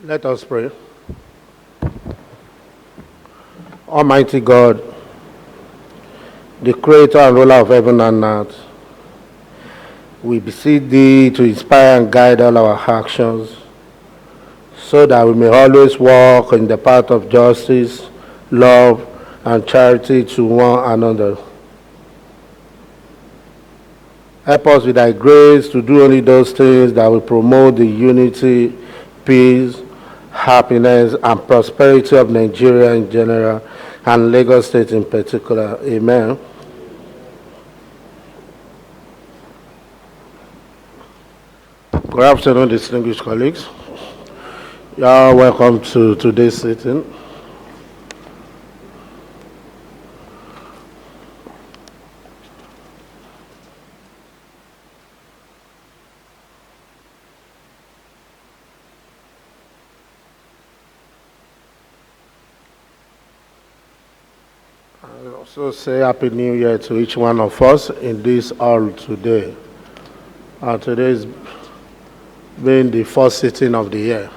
Let us pray. Almighty God, the creator and ruler of heaven and earth, we beseech thee to inspire and guide all our actions so that we may always walk in the path of justice, love, and charity to one another. Help us with thy grace to do only those things that will promote the unity, peace, happiness, and prosperity of Nigeria in general and Lagos State in particular. Amen. Good afternoon, distinguished colleagues. You are welcome to today's sitting. I also say Happy New Year to each one of us in this hall today. Today is being the first sitting of the year.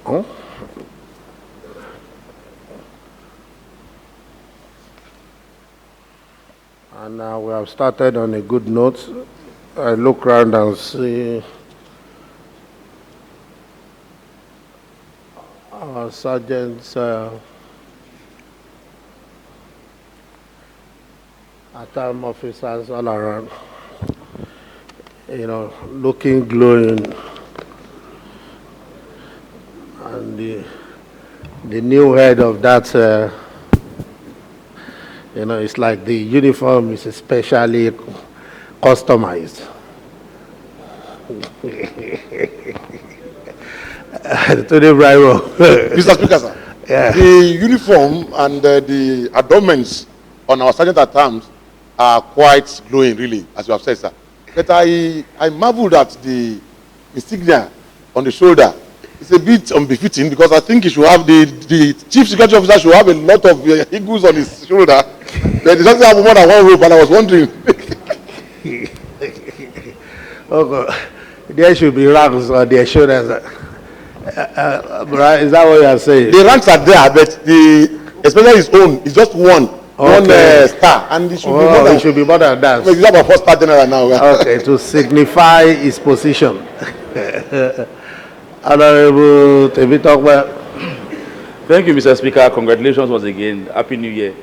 Huh? And we have started on a good note. I look around and see our sergeants, alarm officers all around, looking glowing. And the new head of that, it's like the uniform is especially customized. To the right row. Mr. Speaker, sir. Yeah. The uniform and the adornments on our sergeant at arms are quite glowing, really, as you have said, sir. But I marveled at the insignia on the shoulder. It's a bit unbefitting because I think he should have the chief security officer should have a lot of eagles on his shoulder. But he doesn't have more than one rope, and I was wondering. Okay. There should be ranks on their shoulders. Right? Is that what you are saying? The ranks are there, but especially his own, is just one star, and it should be more than. It should be more than that. He's about 4-star general now. Okay, to signify his position. Honorable Tebitokwe. Thank you, Mr. Speaker. Congratulations once again. Happy New Year.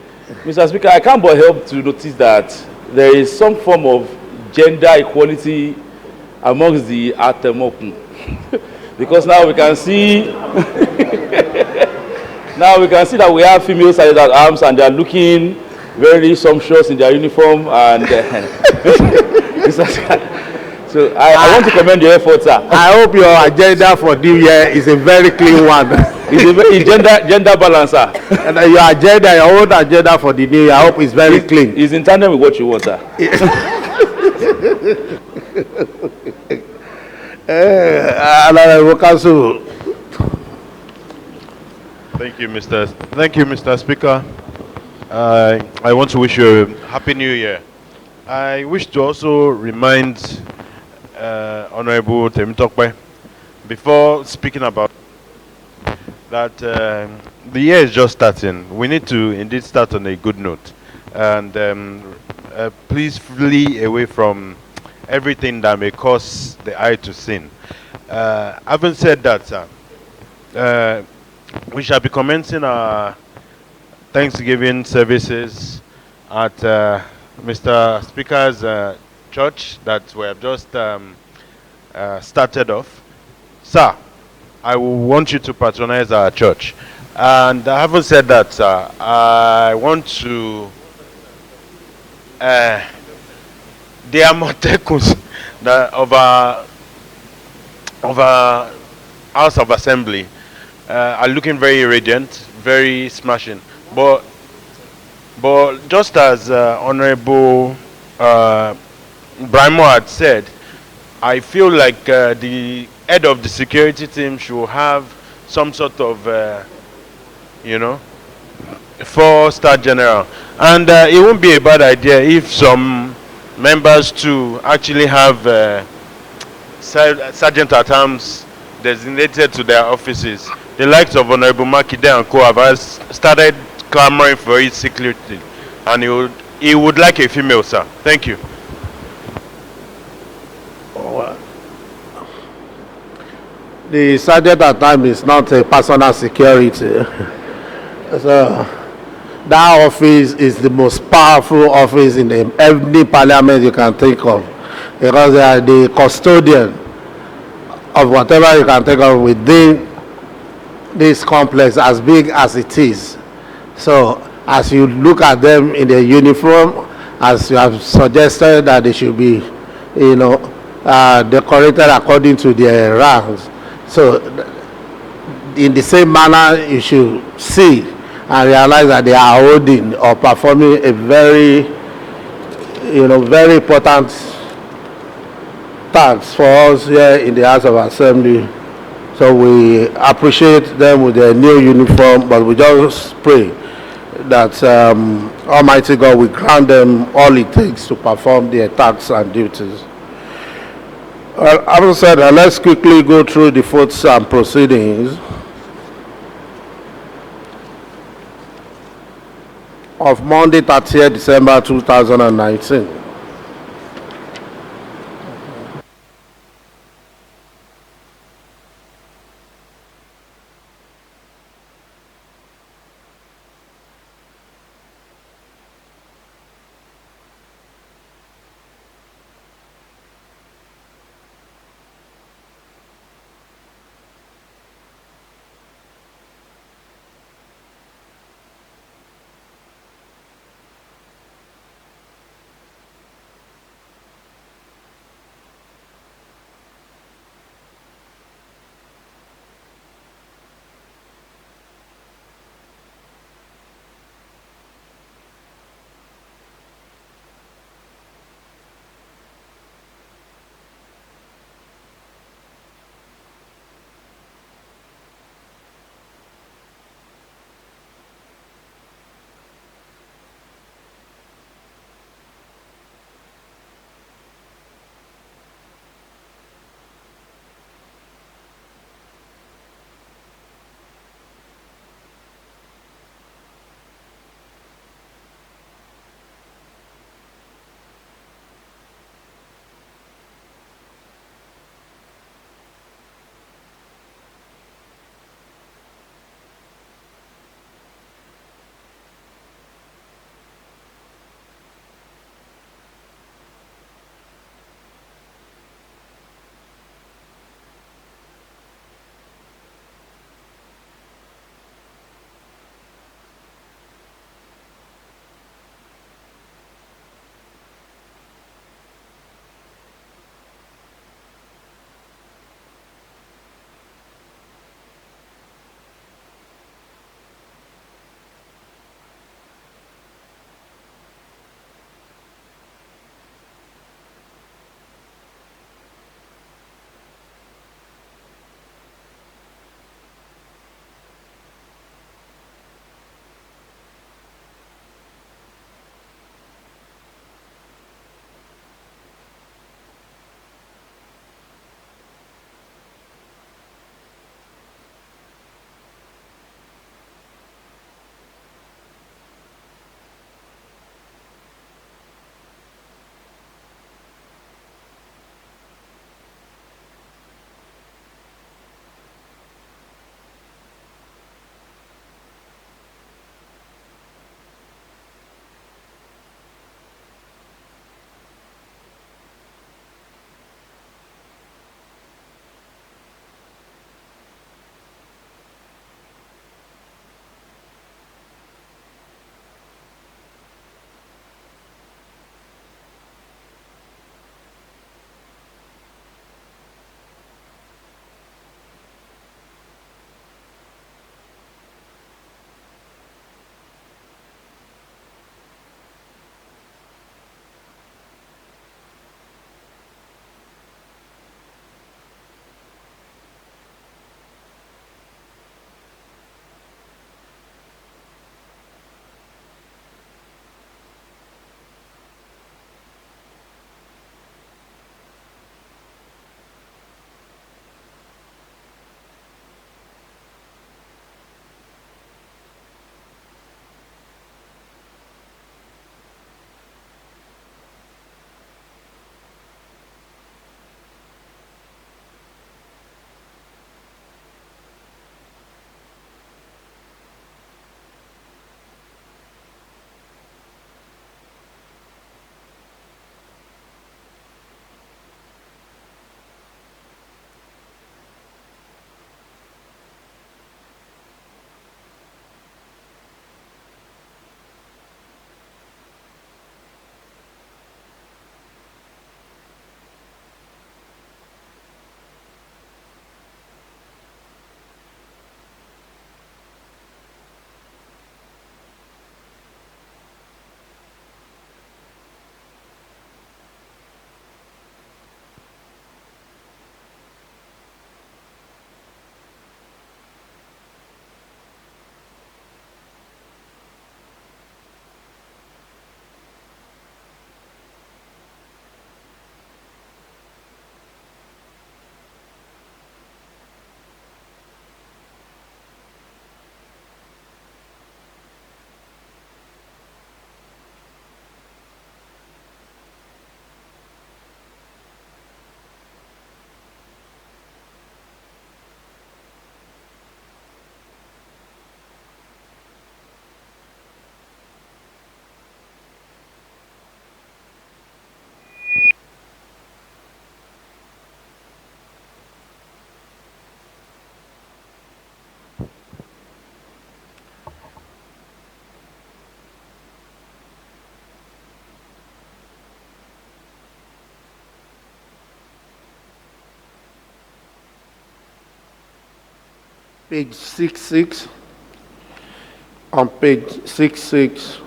Mr. Speaker, I can't but help to notice that there is some form of gender equality amongst the Atemokun. Because now we can see that we have female sergeants at arms and they are looking very sumptuous in their uniform and so I want to commend your efforts, sir. I hope your agenda for New Year is a very clean one. It's a very gender balance, sir. And your own agenda for the New Year, I hope is very clean. It's in tandem with what you want, sir. Thank you, Mr. Speaker. I want to wish you a Happy New Year. I wish to also remind Honorable Temitokwe, before speaking about that the year is just starting. We need to indeed start on a good note and please flee away from everything that may cause the eye to sin. Having said that, sir, we shall be commencing our Thanksgiving services at Mr. Speaker's church that we have just started off. Sir, I will want you to patronize our church. And having said that, sir, I want to the Amotekun of our House of Assembly are looking very radiant, very smashing. But just as Honorable Brimo had said, I feel like the head of the security team should have some sort of, 4-star general. And it won't be a bad idea if some members too actually have sergeant at arms designated to their offices, the likes of Honorable Makinde and Co have started clamoring for it secretly, and he would like a female, sir. Thank you. The sergeant at times is not a personal security. So that office is the most powerful office in any parliament you can think of, because they are the custodian of whatever you can think of within this complex, as big as it is. So as you look at them in their uniform, as you have suggested that they should be, decorated according to their ranks. So in the same manner, you should see and realize that they are holding or performing a very, very important task for us here in the House of Assembly. So we appreciate them with their new uniform, but we just pray that Almighty God will grant them all it takes to perform their tasks and duties. Having said that, let's quickly go through the votes and proceedings of Monday, 30th December 2019. page 66. On page 66,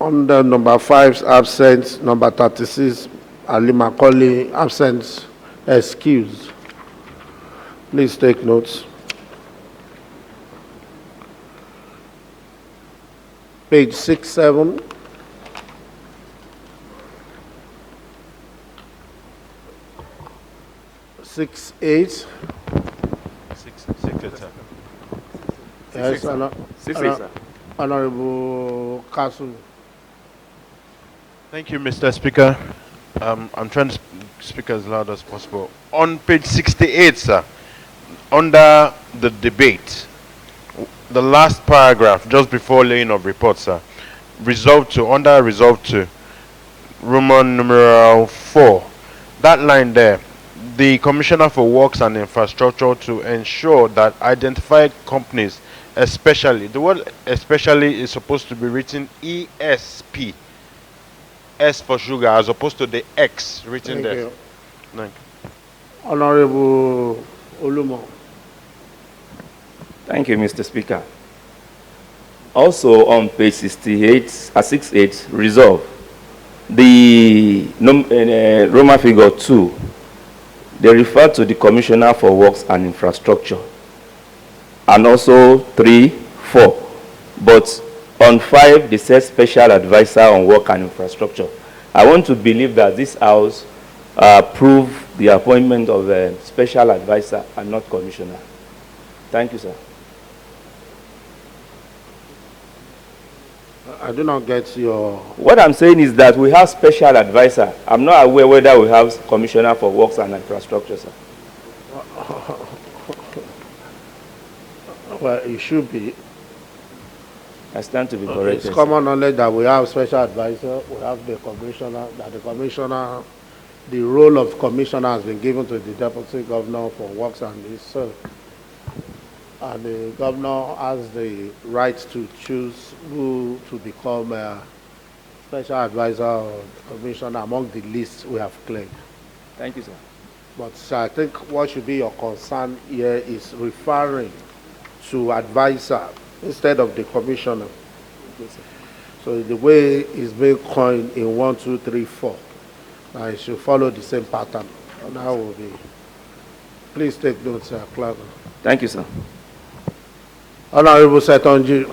under number 5's absence, number 36, Ali Macaulay, absence, excused. Please take notes. Page 67. Six eight. Six, sir. Yes, sir. Honorable Castle. Thank you, Mr. Speaker. I'm trying to speak as loud as possible. On page 68, sir, under the debate, the last paragraph, just before laying of report, sir, under resolve to, Roman numeral 4, that line there, the Commissioner for Works and Infrastructure to ensure that identified companies, especially, the word especially is supposed to be written ESP, S for sugar, as opposed to the X written Thank there. you. Thank you. Honorable Olumo. Thank you, Mr. Speaker. Also on page 68, resolve. The Roman figure 2, they refer to the Commissioner for Works and Infrastructure. And also 3, 4. But on 5, they said Special Advisor on Work and Infrastructure. I want to believe that this House approved the appointment of a Special Advisor and not Commissioner. Thank you, sir. I do not get your... What I'm saying is that we have Special Advisor. I'm not aware whether we have Commissioner for Works and Infrastructure, sir. Well, it should be. I stand to be corrected. It's common knowledge that we have Special Advisor, we have the Commissioner, the role of Commissioner has been given to the Deputy Governor for Works and his and the Governor has the right to choose who to become a Special Advisor or Commissioner among the lists we have claimed. Thank you, sir. But I think what should be your concern here is referring to advisor instead of the Commissioner. Yes, sir. So the way it's being coined in 1, 2, 3, 4, now it should follow the same pattern. And that will be. Please take notes, Sir Clerk. Thank you, sir. Honorable Setonji.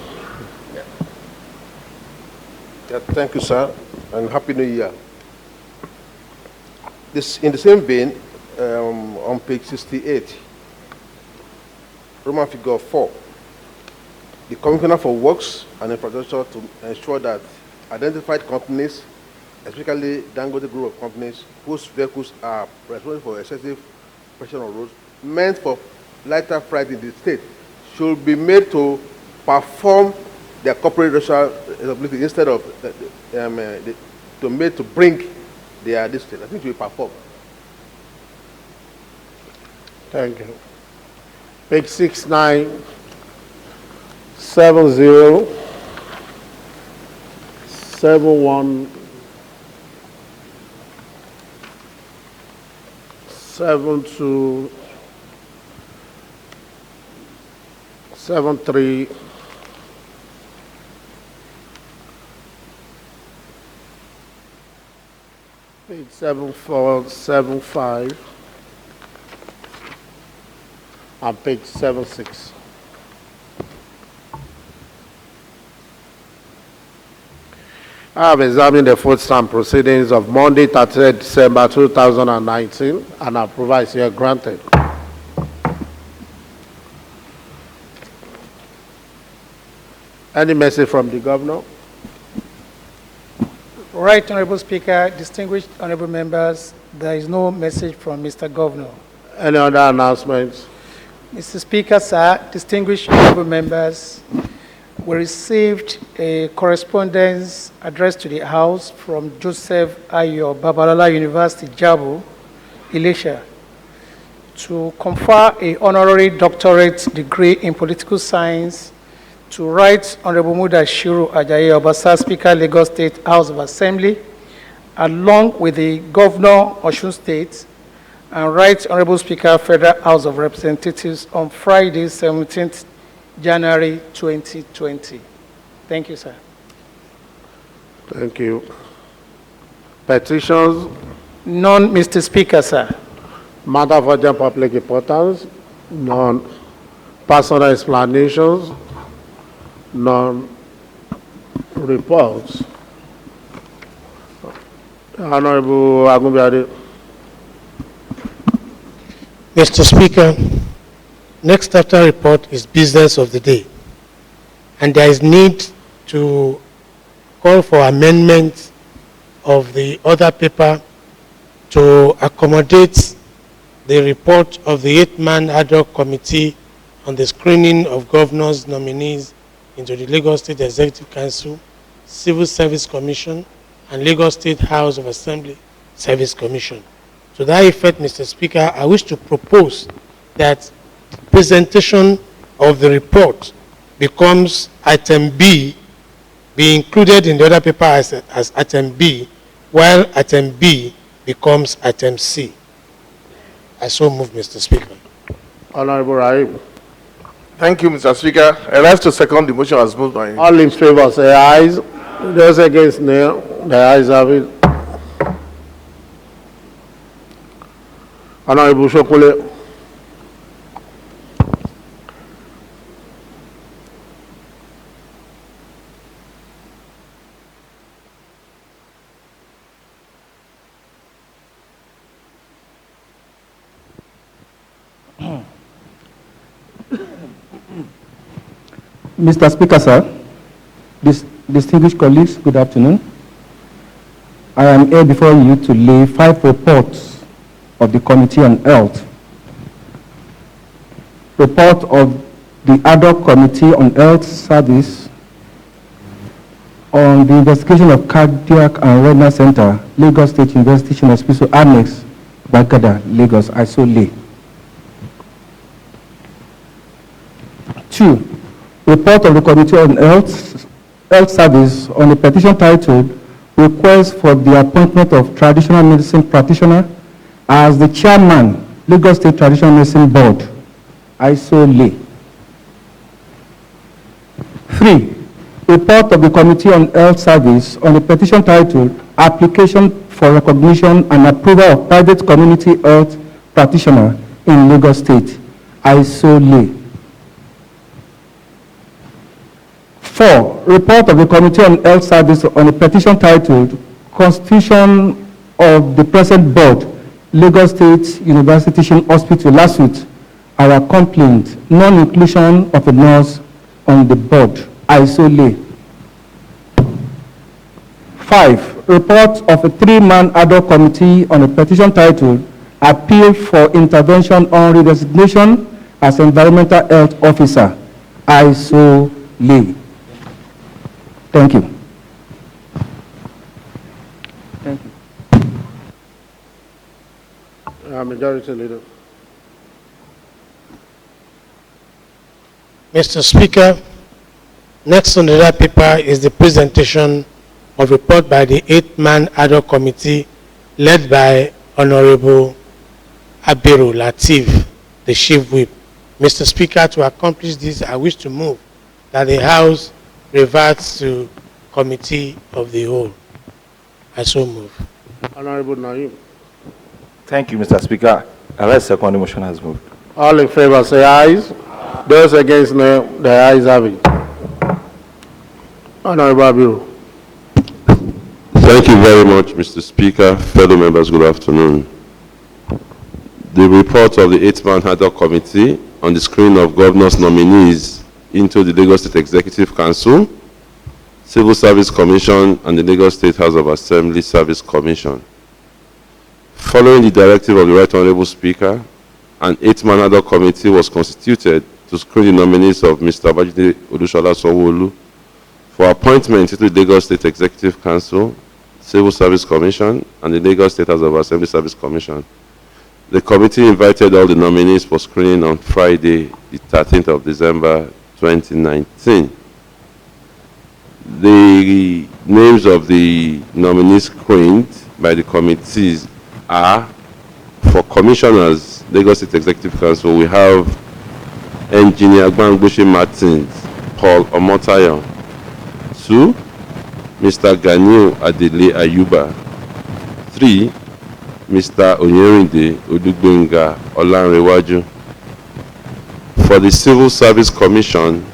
Yeah, thank you, sir, and Happy New Year. This, in the same vein, on page 68, Roman figure 4, the Commissioner for Works and Infrastructure to ensure that identified companies, especially Dangote group of companies, whose vehicles are responsible for excessive pressure on roads, meant for lighter freight in the state, should be made to perform their corporate responsibility instead of to bring their district. I think we perform. Thank you. Page 69, 70, 71, 72, 73, page 74, 75, and page 76. I have examined the food stamp proceedings of Monday, 30th December 2019, and approval is here granted. Any message from the Governor? Right, Honorable Speaker, distinguished Honorable Members, there is no message from Mr. Governor. Any other announcements? Mr. Speaker, sir, distinguished Honorable Members, we received a correspondence addressed to the House from Joseph Ayo, Babalola University, Jabu, LSHA, to confer a honorary doctorate degree in political science to Right Honorable Mudashiru Ajayi Obasa, Speaker, Lagos State House of Assembly, along with the Governor, Osun State, And Right Honorable Speaker, Federal House of Representatives, on Friday, 17th January 2020. Thank you, sir. Thank you. Petitions, None, Mr. Speaker, sir. matter of urgent public importance, none. Personal explanations, none. Reports. Honorable Agunbiade. Mr. Speaker, next after report is business of the day, and there is need to call for amendment of the other paper to accommodate the report of the 8-man ad hoc committee on the screening of governors' nominees into the Lagos State Executive Council, Civil Service Commission, and Lagos State House of Assembly Service Commission. To that effect, Mr. Speaker, I wish to propose that presentation of the report becomes item B, be included in the other paper as item B, while item B becomes item C. I so move, Mr. Speaker. Honorable Rahim. Thank you, Mr. Speaker. I rise to second the motion as moved by All in favor say ayes. Those against nay. The ayes have it. Honorable Sokunle. Mr. Speaker, sir, distinguished colleagues, good afternoon. I am here before you to lay 5 reports of the Committee on Health. Report of the Ad hoc Committee on Health Service on the investigation of Cardiac and Renal Center, Lagos State University Hospital, Annex, Gbagada, Lagos, I so lay. 2. Report of the Committee on Health Service on the petition titled Request for the Appointment of Traditional Medicine Practitioner as the Chairman, Lagos State Traditional Medicine Board. I so lay. 3. Report of the Committee on Health Service on the petition titled Application for Recognition and Approval of Private Community Health Practitioner in Lagos State. I so lay. 4. Report of the Committee on Health Service on a petition titled Constitution of the Present Board, Lagos State University Teaching Hospital, lawsuit. Our complaint, non-inclusion of a nurse on the board. I so lay. 5. Report of a 3-man ad hoc committee on a petition titled Appeal for Intervention on Redesignation as Environmental Health Officer. I so lay. Thank you. Thank you. Majority Leader. Mr. Speaker, next on the other paper is the presentation of report by the 8-man ad hoc committee led by Honorable Abiru Latif, the Chief Whip. Mr. Speaker, to accomplish this, I wish to move that the House reverts to Committee of the Whole. I so move. Honorable Naim. Thank you, Mr. Speaker. I second the motion has moved. All in favor say ayes. Those against nay. The ayes have it. Honorable Abiru. Thank you very much, Mr. Speaker. Fellow members, good afternoon. The report of the 8-man ad hoc committee on the screening of governors' nominees into the Lagos State Executive Council, Civil Service Commission, and the Lagos State House of Assembly Service Commission. Following the directive of the Right Honorable Speaker, an 8-man ad hoc committee was constituted to screen the nominees of Mr. Babajide Olusola Sanwo-Olu for appointment into the Lagos State Executive Council, Civil Service Commission, and the Lagos State House of Assembly Service Commission. The committee invited all the nominees for screening on Friday, the 13th of December, 2019. The names of the nominees screened by the committees are For commissioners, Lagos State Executive Council, we have Engineer Gbagada Martins, Paul Omotayo. 2, Mr. Ganiu Adele Ayuba. 3, Mr. Onyerinde Odugbenga Olanrewaju. For the Civil Service Commission,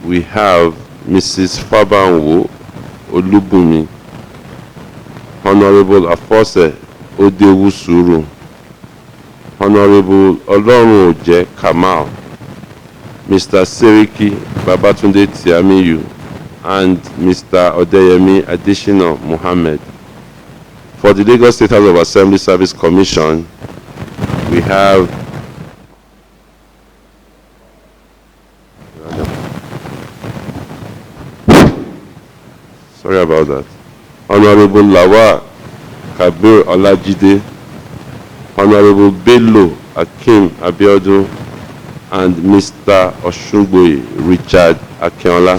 we have Mrs. Fabanwo Olubumi, Honorable Afose Odewusuru, Honorable Olorun-Oje Kamal, Mr. Seriki Babatunde Tiamiyu, and Mr. Odeyemi Adishino Mohammed. For the Lagos State House of Assembly Service Commission, we have sorry about that. Honorable Lawa Kabir Olajide, Honorable Bello Akim Abiodun, and Mr. Oshungboye Richard Akinola.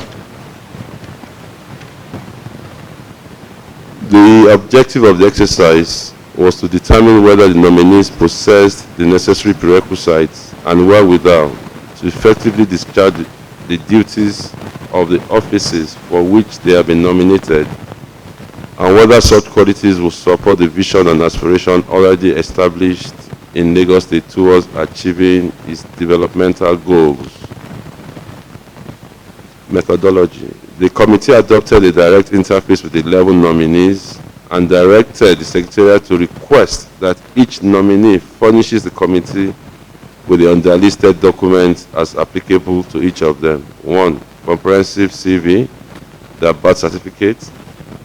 The objective of the exercise was to determine whether the nominees possessed the necessary prerequisites and wherewithal to effectively discharge the duties of the offices for which they have been nominated, and whether such qualities will support the vision and aspiration already established in Lagos State towards achieving its developmental goals. Methodology. The committee adopted a direct interface with the 11 nominees and directed the Secretariat to request that each nominee furnishes the committee with the underlisted documents as applicable to each of them. 1. Comprehensive CV, their birth certificate,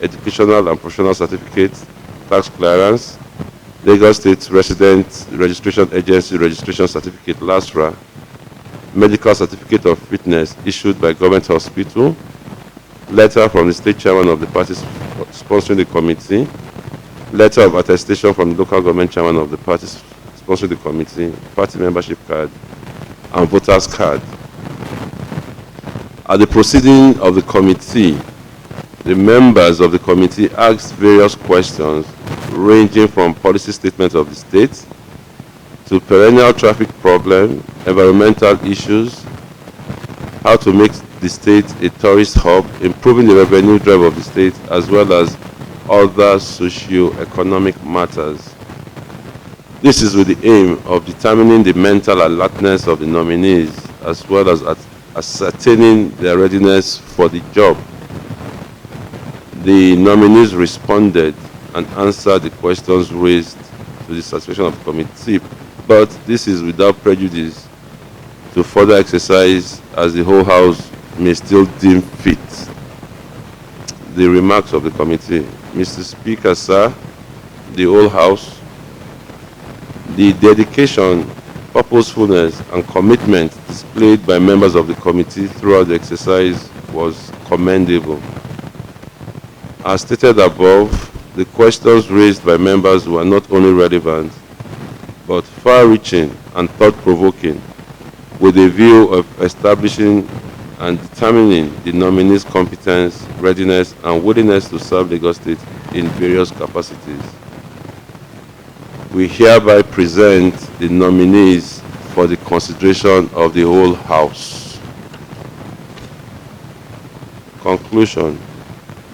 educational and professional certificate, tax clearance, Lagos State Resident Registration Agency Registration Certificate, LSHA, medical certificate of fitness issued by government hospital, letter from the state chairman of the party sponsoring the committee, letter of attestation from the local government chairman of the party sponsoring the committee, party membership card, and voters card. At the proceeding of the committee, the members of the committee asked various questions ranging from policy statements of the state to perennial traffic problem, environmental issues, how to make the state a tourist hub, improving the revenue drive of the state, as well as other socio-economic matters. This is with the aim of determining the mental alertness of the nominees, as well as ascertaining their readiness for the job. The nominees responded and answered the questions raised to the satisfaction of the committee, but this is without prejudice to further exercise as the whole House may still deem fit. The remarks of the committee. Mr. Speaker, sir, the whole House, the dedication, purposefulness, and commitment displayed by members of the committee throughout the exercise was commendable. As stated above, the questions raised by members were not only relevant, but far-reaching and thought-provoking, with a view of establishing and determining the nominees' competence, readiness, and willingness to serve Lagos State in various capacities. We hereby present the nominees for the consideration of the whole House. Conclusion.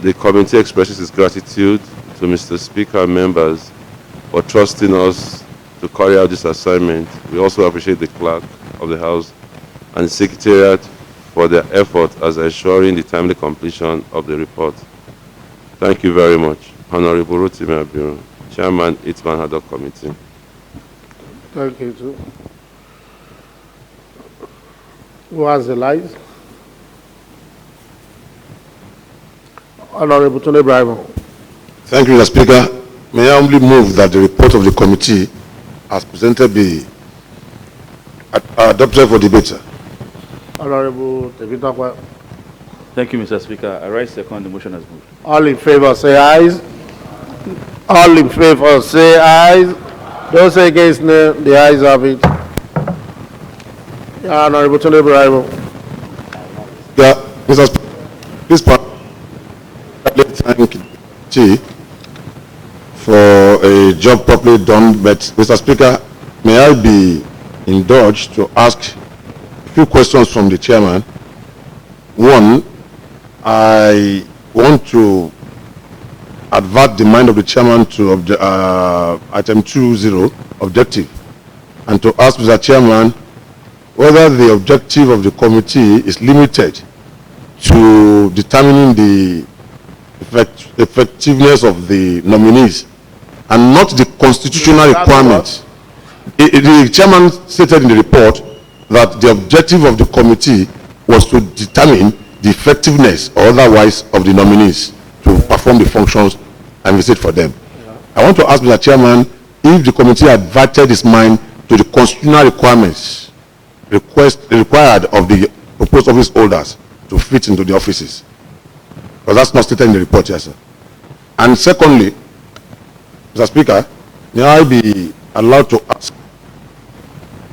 The committee expresses its gratitude to Mr. Speaker and members for trusting us to carry out this assignment. We also appreciate the clerk of the House and the Secretariat for their effort as ensuring the timely completion of the report. Thank you very much. Honorable Rotimi Abiru, Chairman, 8-man ad hoc committee. Thank you, too. Who has the lights? Honorable Tunde Bravo. Thank you, Mr. Speaker. May I humbly move that the report of the committee as presented be adopted for debate, sir. Honorable Tevita. Thank you, Mr. Speaker. I rise second. The motion has moved. All in favor, say ayes. All in favor, say ayes. Those against, no. The ayes have it. Honorable Tunde Bravo. Yeah, Mr. Speaker, this part, thank you for a job properly done, but Mr. Speaker, may I be indulged to ask a few questions from the chairman. One, I want to advert the mind of the chairman to item 2.0, objective, and to ask Mr. Chairman whether the objective of the committee is limited to determining the effectiveness of the nominees and not the constitutional requirements. The chairman stated in the report that the objective of the committee was to determine the effectiveness or otherwise of the nominees to perform the functions and visit for them. Yeah. I want to ask Mr. Chairman if the committee adverted its mind to the constitutional requirements required of the proposed office holders to fit into the offices. Because that's not stated in the report, yes, sir. And secondly, Mr. Speaker, may I be allowed to ask,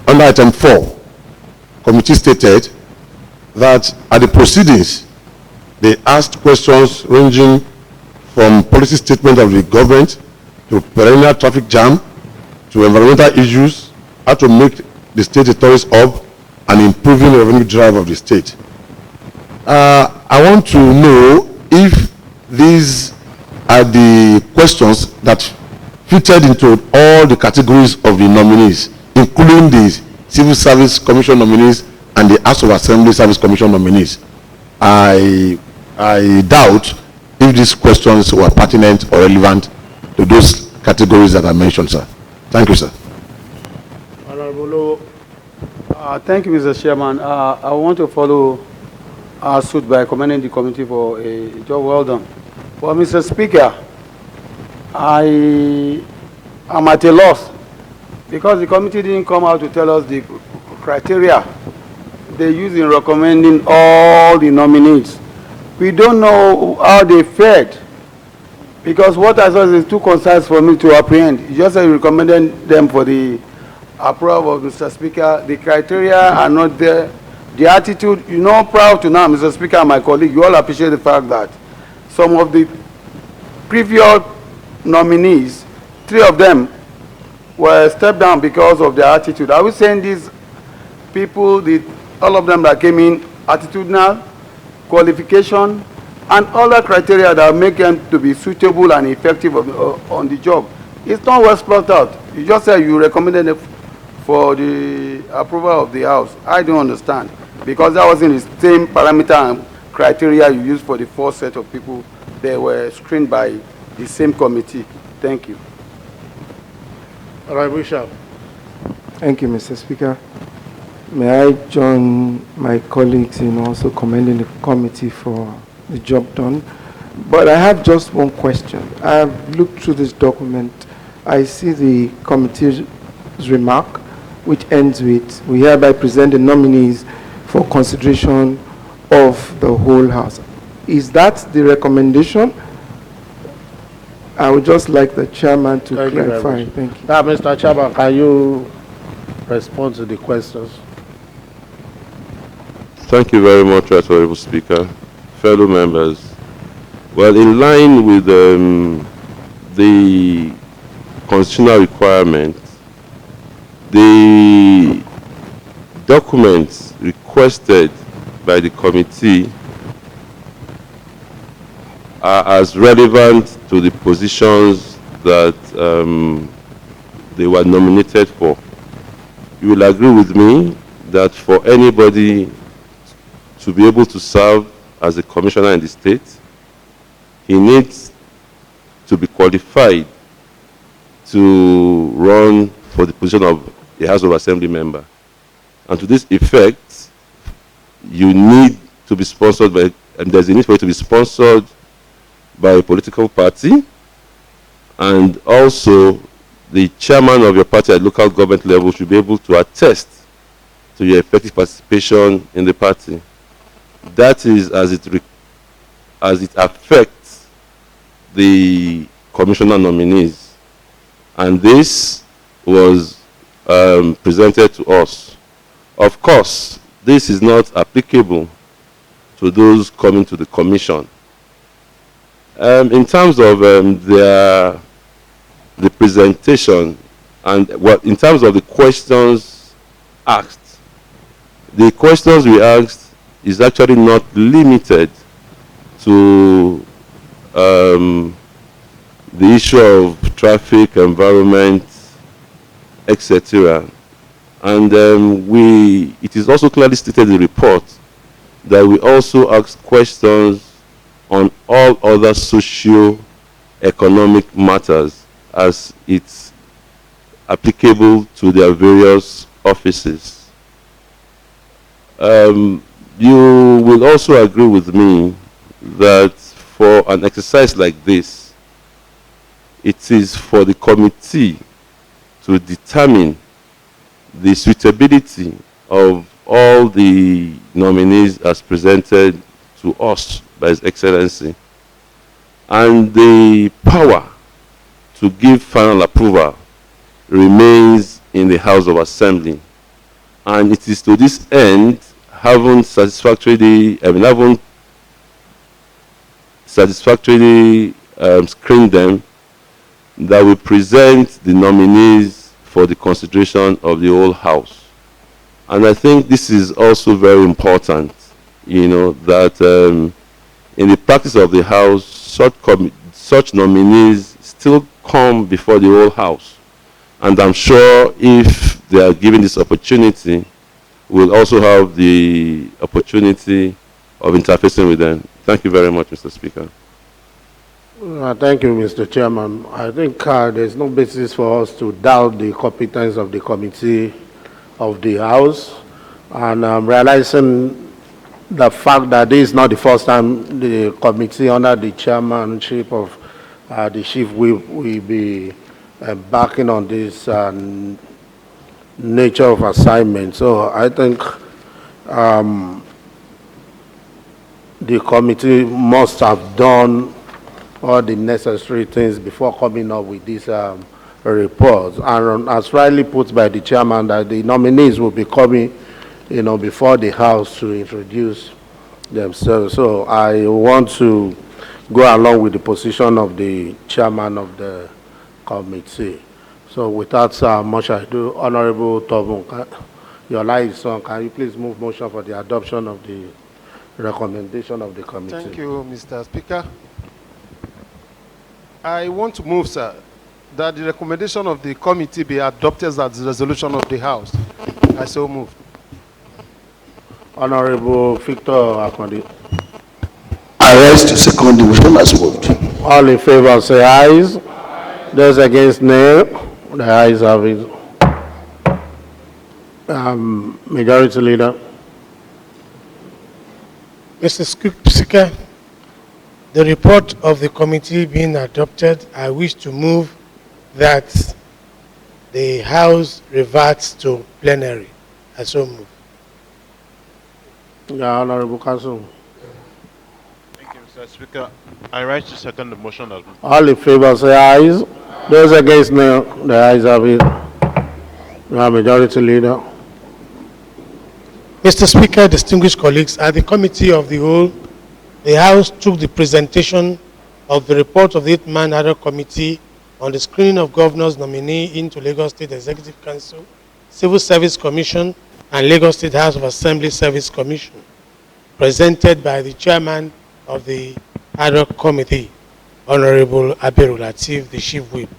under item 4, committee stated that at the proceedings, they asked questions ranging from policy statement of the government to perennial traffic jam to environmental issues, how to make the state a tourist hub and improving the revenue drive of the state. I want to know if these are the questions that fitted into all the categories of the nominees, including the Civil Service Commission nominees and the House of Assembly Service Commission nominees. I doubt if these questions were pertinent or relevant to those categories that I mentioned, sir. Thank you, sir. Honorable, thank you, Mr. Chairman. I want to follow our suit by commending the committee for a job well done. Well, Mr. Speaker, I am at a loss because the committee didn't come out to tell us the criteria they use in recommending all the nominees. We don't know how they fared because what I saw is too concise for me to apprehend. You just said you recommended them for the approval of Mr. Speaker. The criteria are not there. The attitude, you know, proud to now, Mr. Speaker and my colleague, you all appreciate the fact that some of the previous nominees, 3 of them were stepped down because of their attitude. Are we saying these people, all of them that came in, attitudinal, qualification, and other criteria that make them to be suitable and effective on the job? It's not well spelled out. You just said you recommended it for the approval of the House. I don't understand, because that wasn't the same parameter and criteria you used for the 4 set of people. They were screened by the same committee. Thank you. All right, Bishop. Thank you, Mr. Speaker. May I join my colleagues in also commending the committee for the job done. But I have just one question. I've looked through this document. I see the committee's remark, which ends with, we hereby present the nominees for consideration of the whole House. Is that the recommendation? I would just like the chairman to clarify. Thank you. Now, Mr. Chairman, can you respond to the questions? Thank you very much, Honorable Speaker. Fellow members, well, in line with the constitutional requirement, the documents requested by the committee are as relevant to the positions that they were nominated for. You will agree with me that for anybody to be able to serve as a commissioner in the state, he needs to be qualified to run for the position of a House of Assembly member. And to this effect, you need to be sponsored by, and there's a need for it to be sponsored by a political party, and also the chairman of your party at local government level should be able to attest to your effective participation in the party. That is as it affects the commissioner nominees, and this was presented to us. Of course, this is not applicable to those coming to the commission. In terms of their the presentation and what in terms of the questions asked. The questions we asked is actually not limited to the issue of traffic, environment, etc. And it is also clearly stated in the report that we also ask questions on all other socio-economic matters as it's applicable to their various offices. You will also agree with me that for an exercise like this, it is for the committee to determine the suitability of all the nominees as presented to us by His Excellency, and the power to give final approval remains in the House of Assembly. And it is to this end, having satisfactorily screened them, that we present the nominees for the consideration of the whole House. And I think this is also very important, you know, that in the practice of the House, such nominees still come before the whole House. And I'm sure if they are given this opportunity, we'll also have the opportunity of interfacing with them. Thank you very much, Mr. Speaker. Thank you, Mr. Chairman. I think there's no basis for us to doubt the competence of the committee of the House. And realizing the fact that this is not the first time the committee under the chairmanship of the chief will be embarking on this nature of assignment. So I think the committee must have done all the necessary things before coming up with this report. And as rightly put by the chairman, that the nominees will be coming, you know, before the House to introduce themselves. So I want to go along with the position of the chairman of the committee. So without much ado, Honorable Tobun, your light is on. Can you please move motion for the adoption of the recommendation of the committee? Thank you, Mr. Speaker. I want to move, sir, that the recommendation of the committee be adopted as the resolution of the House. I so move. Honorable Victor Akondi. I rise to second the motion as moved. All in favor say ayes. Those against nay. The ayes have it. Majority Leader. Mr. Speaker, the report of the committee being adopted, I wish to move that the House reverts to plenary. I so move. Yeah, Honorable Council. Thank you, Mr. Speaker. I rise to second the motion as moved. All in favor say ayes. Those against nay. The ayes have it. Majority Leader. Mr. Speaker, distinguished colleagues, at the Committee of the Whole, the House took the presentation of the report of the 8-man ad hoc committee on the screening of governor's nominee into Lagos State Executive Council, Civil Service Commission, and Lagos State House of Assembly Service Commission, presented by the chairman of the ad hoc committee, Honorable Abiru Latif, the chief whip.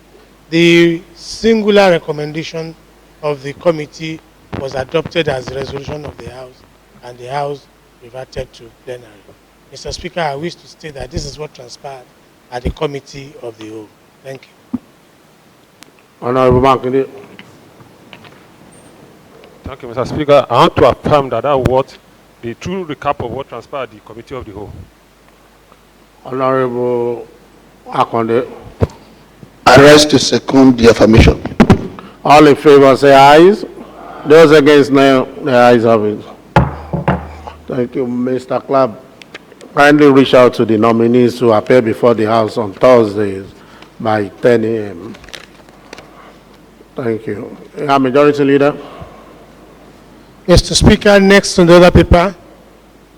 The singular recommendation of the committee was adopted as the resolution of the House, and the House reverted to plenary. Mr. Speaker, I wish to state that this is what transpired at the Committee of the Whole. Thank you. Honorable Makinde. Thank you, Mr. Speaker. I want to affirm that the true recap of what transpired at the Committee of the Whole. Honorable Akonde. I rise to second the affirmation. All in favor say ayes. Those against nay, the ayes have it. Thank you, Mr. Club. Kindly reach out to the nominees to appear before the House on Thursdays by 10 a.m. Thank you. Majority Leader. Mr. Speaker, next on the other paper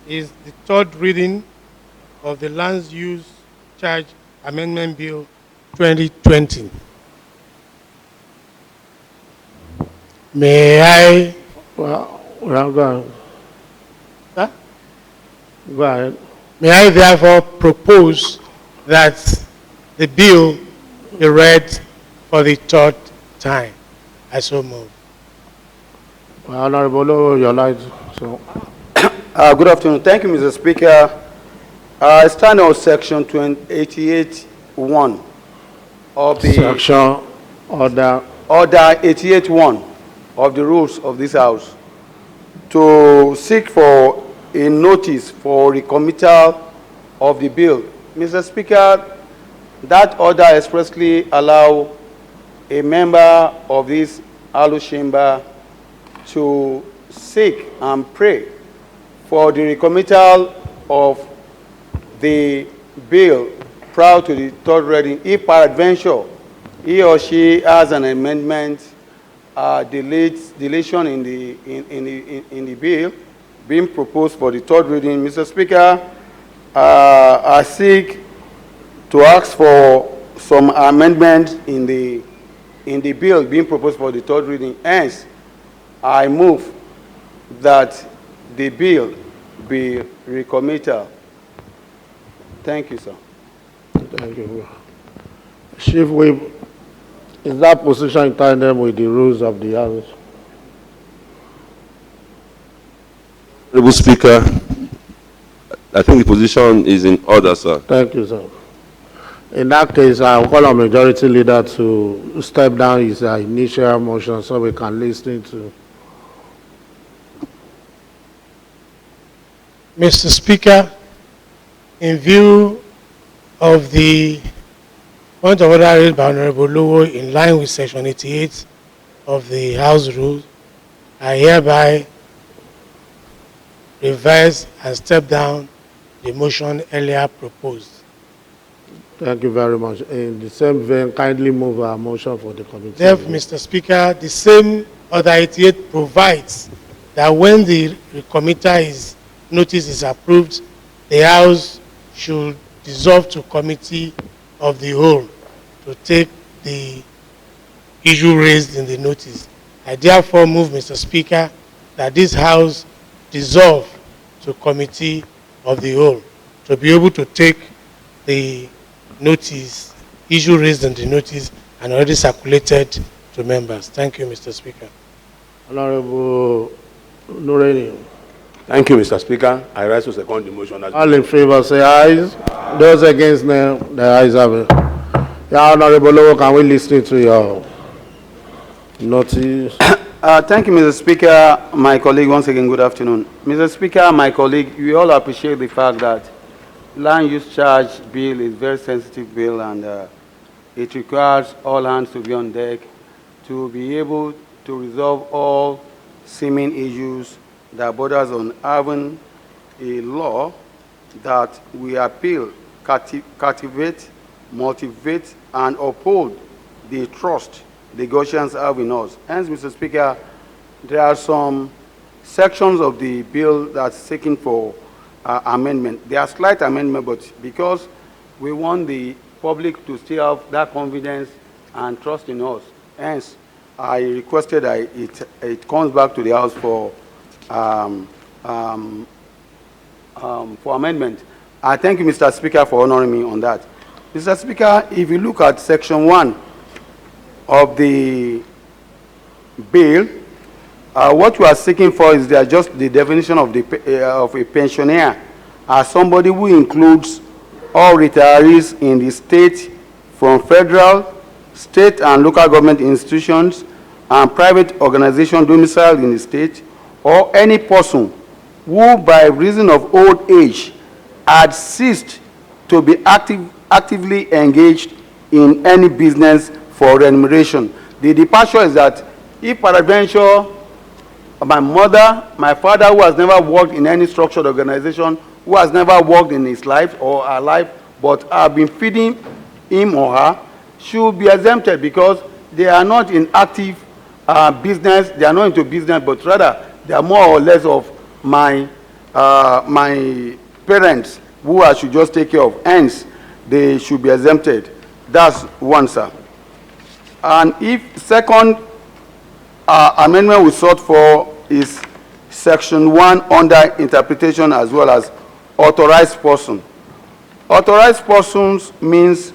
is the third reading of the Land Use Charge Amendment Bill 2020. May I? Well, go ahead. Huh? Go ahead. May I therefore propose that the bill be read for the third time? I so move. Well, Honorable, your light. So. Good afternoon. Thank you, Mr. Speaker. I stand on section 88(1) of the Section order 88(1) of the rules of this House to seek for a notice for recommittal of the bill. Mr. Speaker, that order expressly allows a member of this House chamber to seek and pray for the recommittal of the bill prior to the third reading, if peradventure he or she has an amendment, deletion in the bill being proposed for the third reading. Mr. Speaker, I seek to ask for some amendment in the bill being proposed for the third reading. Hence, I move that the bill be recommitted. Thank you, sir. Thank you. Chief Whip, is that position in tandem with the rules of the House? Honorable Speaker, I think the position is in order, sir. Thank you, sir. In that case, I will call on Majority Leader to step down his initial motion so we can listen to. Mr. Speaker, in view of the point of order raised by Honorable Lowo in line with Section 88 of the House Rules, I hereby revise and step down the motion earlier proposed. Thank you very much. In the same vein, kindly move our motion for the committee. Therefore, Mr. Speaker, the same order 88 provides that when the recommitter notice is approved, the House should dissolve to committee of the whole to take the issue raised in the notice. I therefore move, Mr. Speaker, that this House dissolve to committee of the whole to be able to take the notice, issue raised in the notice and already circulated to members. Thank you, Mr. Speaker. Honorable Nureni. Thank you, Mr. Speaker. I rise to second the motion. All in favor say ayes. Those against them, the ayes have it. Yeah, Honorable Lowo, can we listen to your notice? Thank you, Mr. Speaker. My colleague, once again, good afternoon. Mr. Speaker, my colleague, we all appreciate the fact that land use charge bill is a very sensitive bill, and it requires all hands to be on deck to be able to resolve all seeming issues that borders on having a law that we appeal, cultivate, motivate, and uphold the trust the Gaussians have in us. Hence, Mr. Speaker, there are some sections of the bill that's seeking for amendment. They are slight amendment, but because we want the public to still have that confidence and trust in us, hence, I requested that it comes back to the House for amendment. I thank you, Mr. Speaker, for honoring me on that. Mr. Speaker, if you look at Section 1 of the bill, what we are seeking for is just the definition of a pensioner as somebody who includes all retirees in the state from federal, state and local government institutions and private organizations domiciled in the state, or any person who by reason of old age had ceased to be actively engaged in any business for remuneration. The departure is that if peradventure my mother, my father, who has never worked in any structured organization, who has never worked in his life or her life, but have been feeding him or her, should be exempted because they are not in active business, they are not into business, but rather they are more or less of my parents who I should just take care of. Hence, they should be exempted. That's one, sir. And if second, amendment we sought for is section 1 under interpretation as well as authorized person. Authorized persons means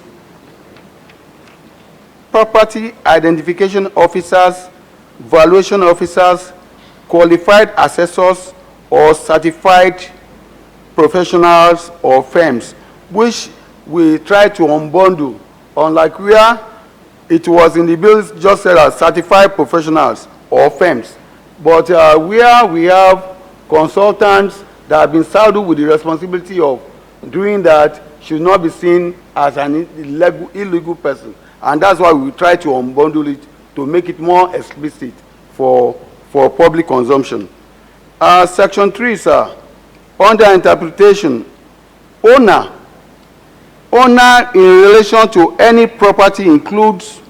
property identification officers, valuation officers, qualified assessors, or certified professionals or firms, which we try to unbundle, unlike where it was in the bill just said as certified professionals or firms. But where we have consultants that have been saddled with the responsibility of doing that should not be seen as an illegal person. And that's why we try to unbundle it to make it more explicit for public consumption. Section 3, sir, under interpretation, owner in relation to any property includes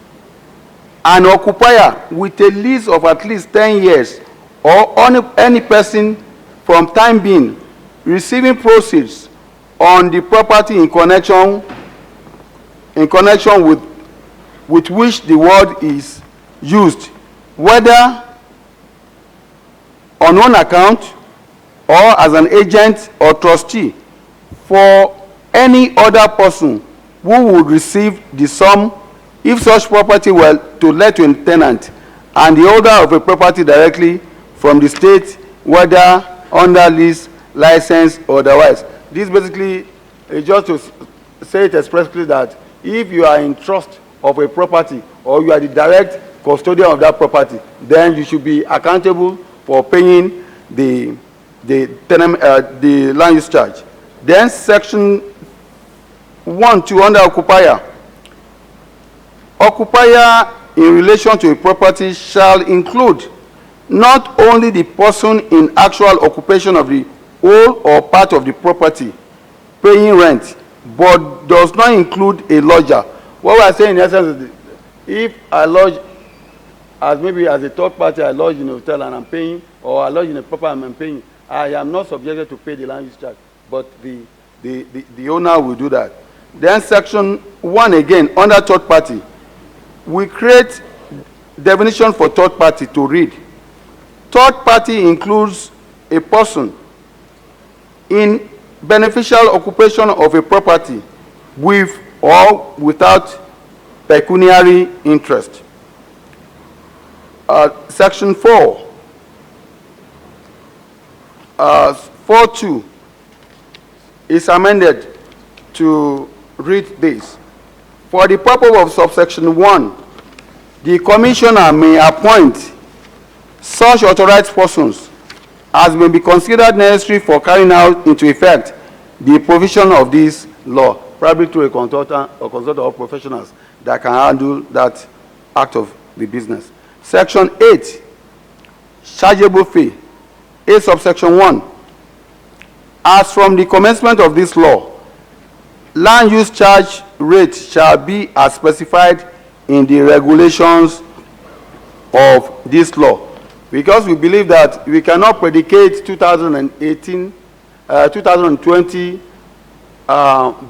an occupier with a lease of at least 10 years or any person from time being receiving proceeds on the property in connection with which the word is used, whether on own account or as an agent or trustee for any other person who would receive the sum if such property were to let to a tenant and the holder of a property directly from the state, whether under lease, license, or otherwise. This basically is just to say it expressly that if you are in trust of a property or you are the direct custodian of that property, then you should be accountable for paying the land use charge. Then section 1(2) under occupier. Occupier in relation to a property shall include not only the person in actual occupation of the whole or part of the property paying rent, but does not include a lodger. What we are saying in essence is if I lodge as maybe as a third party, I lodge in a hotel and I'm paying, or I lodge in a property and I'm paying, I am not subjected to pay the land use charge, but the owner will do that. Then section 1 again, under third party, we create definition for third party to read. Third party includes a person in beneficial occupation of a property with or without pecuniary interest. Section 4, 4(2) is amended to read this. For the purpose of subsection 1, the commissioner may appoint such authorized persons as may be considered necessary for carrying out into effect the provision of this law, probably through a consultant or consultant of professionals that can handle that act of the business. Section 8, chargeable fee, A subsection 1. As from the commencement of this law, land use charge rate shall be as specified in the regulations of this law, because we believe that we cannot predicate 2020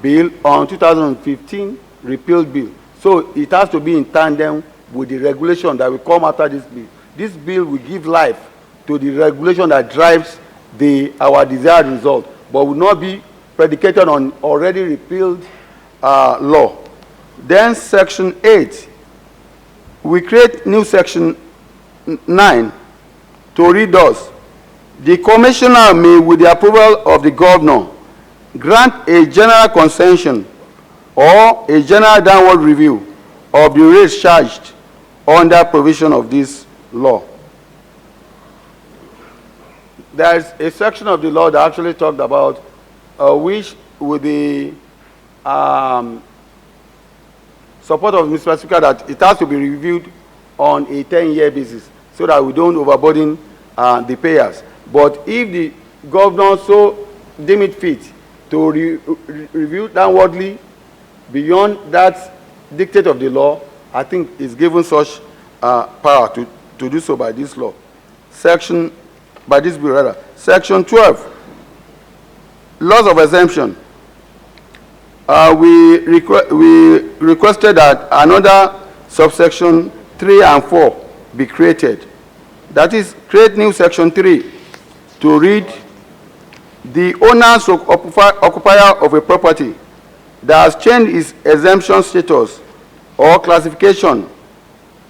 bill on 2015 repeal bill. So it has to be in tandem with the regulation that will come after this bill. This bill will give life to the regulation that drives our desired result, but will not be predicated on already repealed law. Then section 8, we create new section 9 to read thus. The commissioner may, with the approval of the governor, grant a general concession or a general downward review of the rates charged under provision of this law. There is a section of the law that actually talked about which, with the support of Mr. Speaker, that it has to be reviewed on a 10-year basis so that we don't overburden the payers. But if the governor so deem it fit to review downwardly beyond that dictate of the law, I think is given such power to do so by this law. By this bill rather. Section 12, laws of exemption. We requested that another subsection 3 and 4 be created That is, create new section 3 to read, the owner or occupier of a property that has changed its exemption status or classification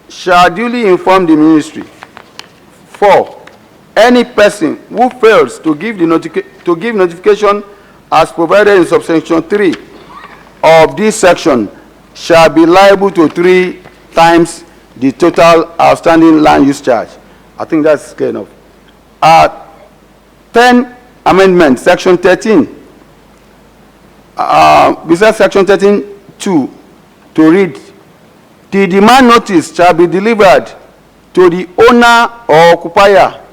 shall duly inform the ministry. 4, any person who fails to give notification as provided in subsection 3 of this section shall be liable to 3 times the total outstanding land use charge. I think that's clear enough. 10 amendment, section 13. Besides section 13(2) to read, the demand notice shall be delivered to the owner or occupier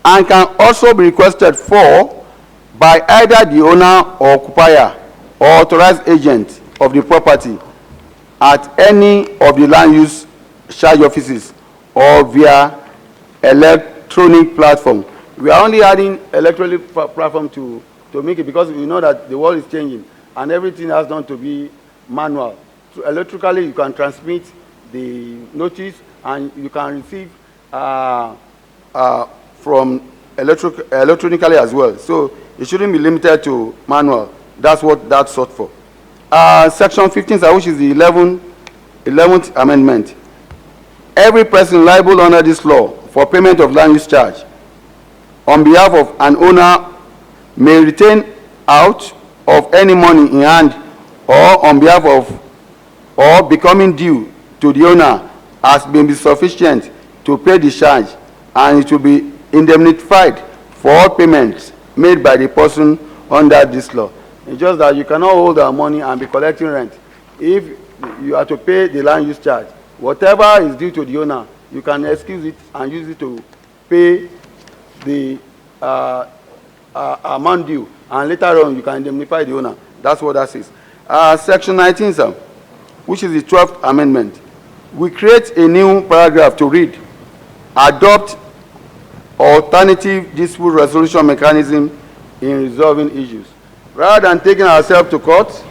and can also be requested for by either the owner or occupier or authorized agent of the property at any of the land use charge offices or via electronic platform. We are only adding electronic platform to make it because we know that the world is changing and everything has done to be manual. So electrically, you can transmit the notice and you can receive from electronically as well. So it shouldn't be limited to manual. That's what that's sought for. Section 15, which is the 11th amendment. Every person liable under this law for payment of land use charge on behalf of an owner may retain out of any money in hand or on behalf of or becoming due to the owner as may be sufficient to pay the charge, and it will be indemnified for all payments made by the person under this law. It's just that you cannot hold our money and be collecting rent. If you are to pay the land use charge, whatever is due to the owner, you can excuse it and use it to pay the amount due, and later on you can indemnify the owner. That's what that is. Section 19, sir, which is the 12th amendment. We create a new paragraph to read, adopt alternative dispute resolution mechanism in resolving issues. Rather than taking ourselves to court,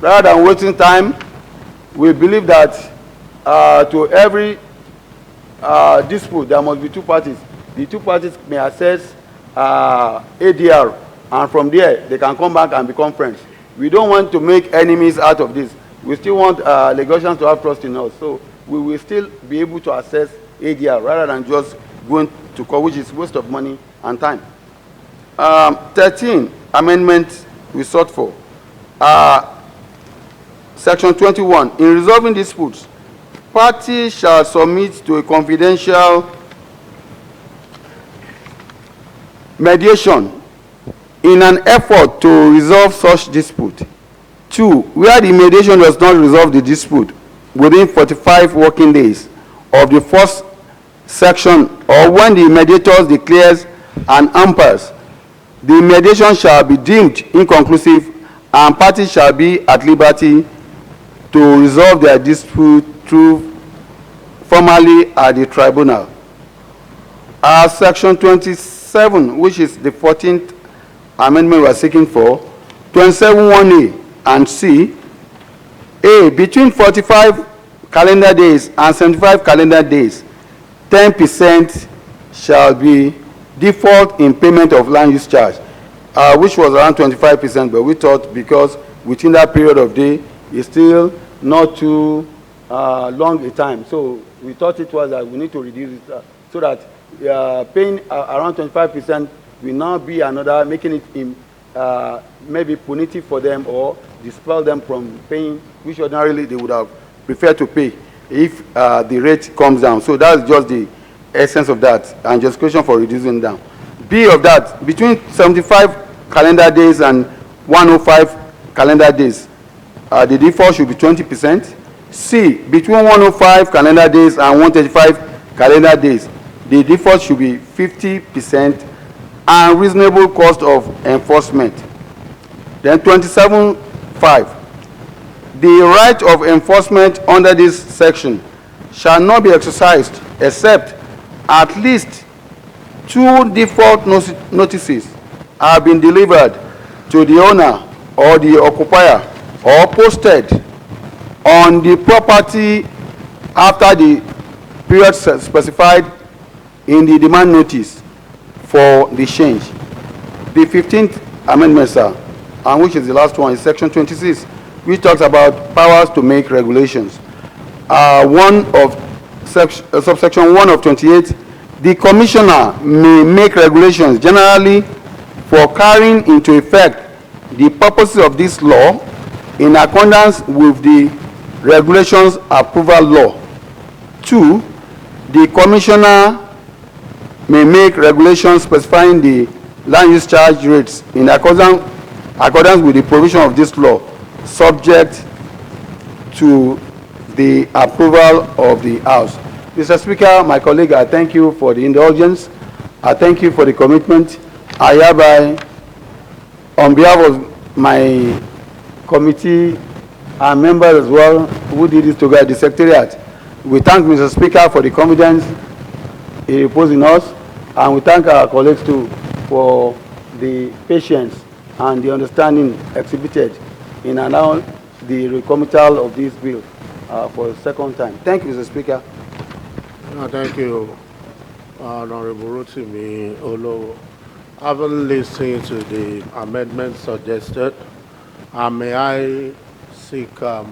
rather than wasting time, we believe that to every dispute, there must be 2 parties. The 2 parties may assess ADR, and from there, they can come back and become friends. We don't want to make enemies out of this. We still want Lagosians to have trust in us. So we will still be able to assess ADR rather than just going to court, which is waste of money and time. 13 amendment we sought for. Section 21, in resolving disputes, parties shall submit to a confidential mediation in an effort to resolve such dispute. 2, where the mediation does not resolve the dispute within 45 working days of the first section, or when the mediator declares and ampers, the mediation shall be deemed inconclusive and parties shall be at liberty to resolve their dispute through formally at the tribunal. Section 27, which is the 14th amendment we are seeking for, 27(1)(a) and C. A, between 45 calendar days and 75 calendar days, 10% shall be default in payment of land use charge, which was around 25%, but we thought because within that period of day is still not too long a time. So we thought it was that we need to reduce it so that paying around 25% will not be another, making it maybe punitive for them or dispel them from paying, which ordinarily they would have preferred to pay if the rate comes down. So that's just the essence of that and justification for reducing down. B of that, between 75 calendar days and 105 calendar days, the default should be 20%. C, between 105 calendar days and 135 calendar days, the default should be 50% and reasonable cost of enforcement. Then 27(5), the right of enforcement under this section shall not be exercised except at least 2 default notices have been delivered to the owner or the occupier or posted on the property after the period specified in the demand notice for the change. The 15th amendment, sir, and which is the last one, is section 26, which talks about powers to make regulations. Subsection 1 of 28, the commissioner may make regulations generally for carrying into effect the purposes of this law in accordance with the regulations approval law. 2, the commissioner may make regulations specifying the land use charge rates in accordance with the provision of this law, subject to the approval of the House. Mr. Speaker, my colleague, I thank you for the indulgence. I thank you for the commitment. I hereby, on behalf of my committee and members as well who did this together, the Secretariat, we thank Mr. Speaker for the confidence he reposed in us, and we thank our colleagues too for the patience and the understanding exhibited in allowing the recommittal of this bill for the second time. Thank you, Mr. Speaker. No, thank you, Honorable Rotimi Olo. Having listened to the amendments suggested, may I seek a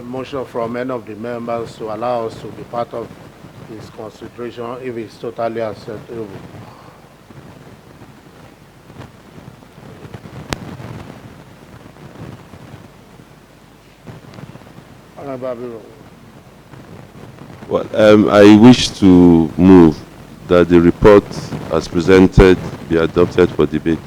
motion from any of the members to allow us to be part of this consideration if it's totally acceptable. Well, I wish to move that the report as presented be adopted for debate.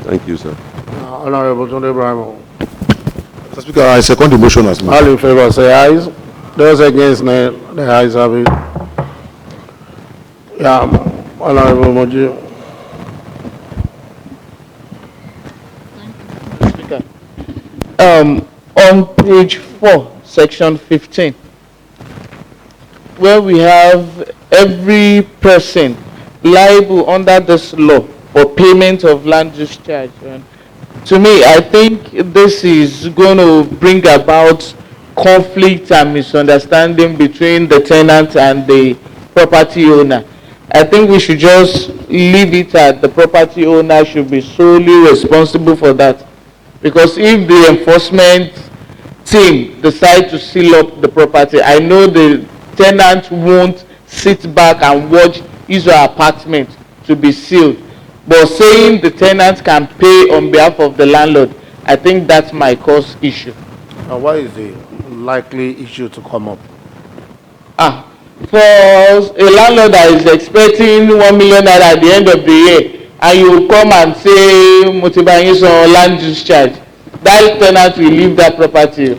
Thank you, sir. Honorable Tunde Brahmo. Mr. Speaker, I second the motion as well. All in favor say ayes. Those against nay, the ayes have it. Yeah, Honorable Moji. Speaker. On page 4, section 15, where we have every person liable under this law for payment of land use charge. To me, I think this is going to bring about conflict and misunderstanding between the tenant and the property owner. I think we should just leave it at the property owner should be solely responsible for that. Because if the enforcement team decide to seal up the property, I know the tenant won't sit back and watch his or her apartment to be sealed. But saying the tenant can pay on behalf of the landlord, I think that might cause issue. What is the likely issue to come up? For a landlord that is expecting 1 million naira at the end of the year, and you come and say Motibayin's on land use charge, that tenant will leave that property.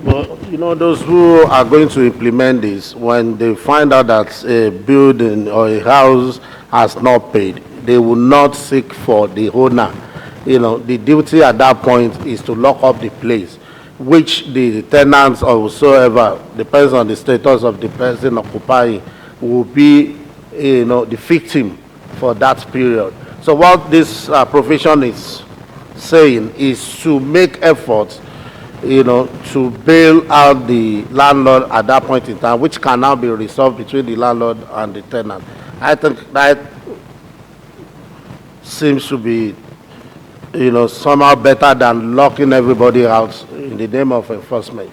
But you know, those who are going to implement this, when they find out that a building or a house has not paid, they will not seek for the owner. You know, the duty at that point is to lock up the place, which the tenants or whosoever, depends on the status of the person occupying, will be, you know, the victim for that period. So what this provision is saying is to make efforts, you know, to bail out the landlord at that point in time, which can now be resolved between the landlord and the tenant. I think that seems to be, you know, somehow better than locking everybody out in the name of enforcement.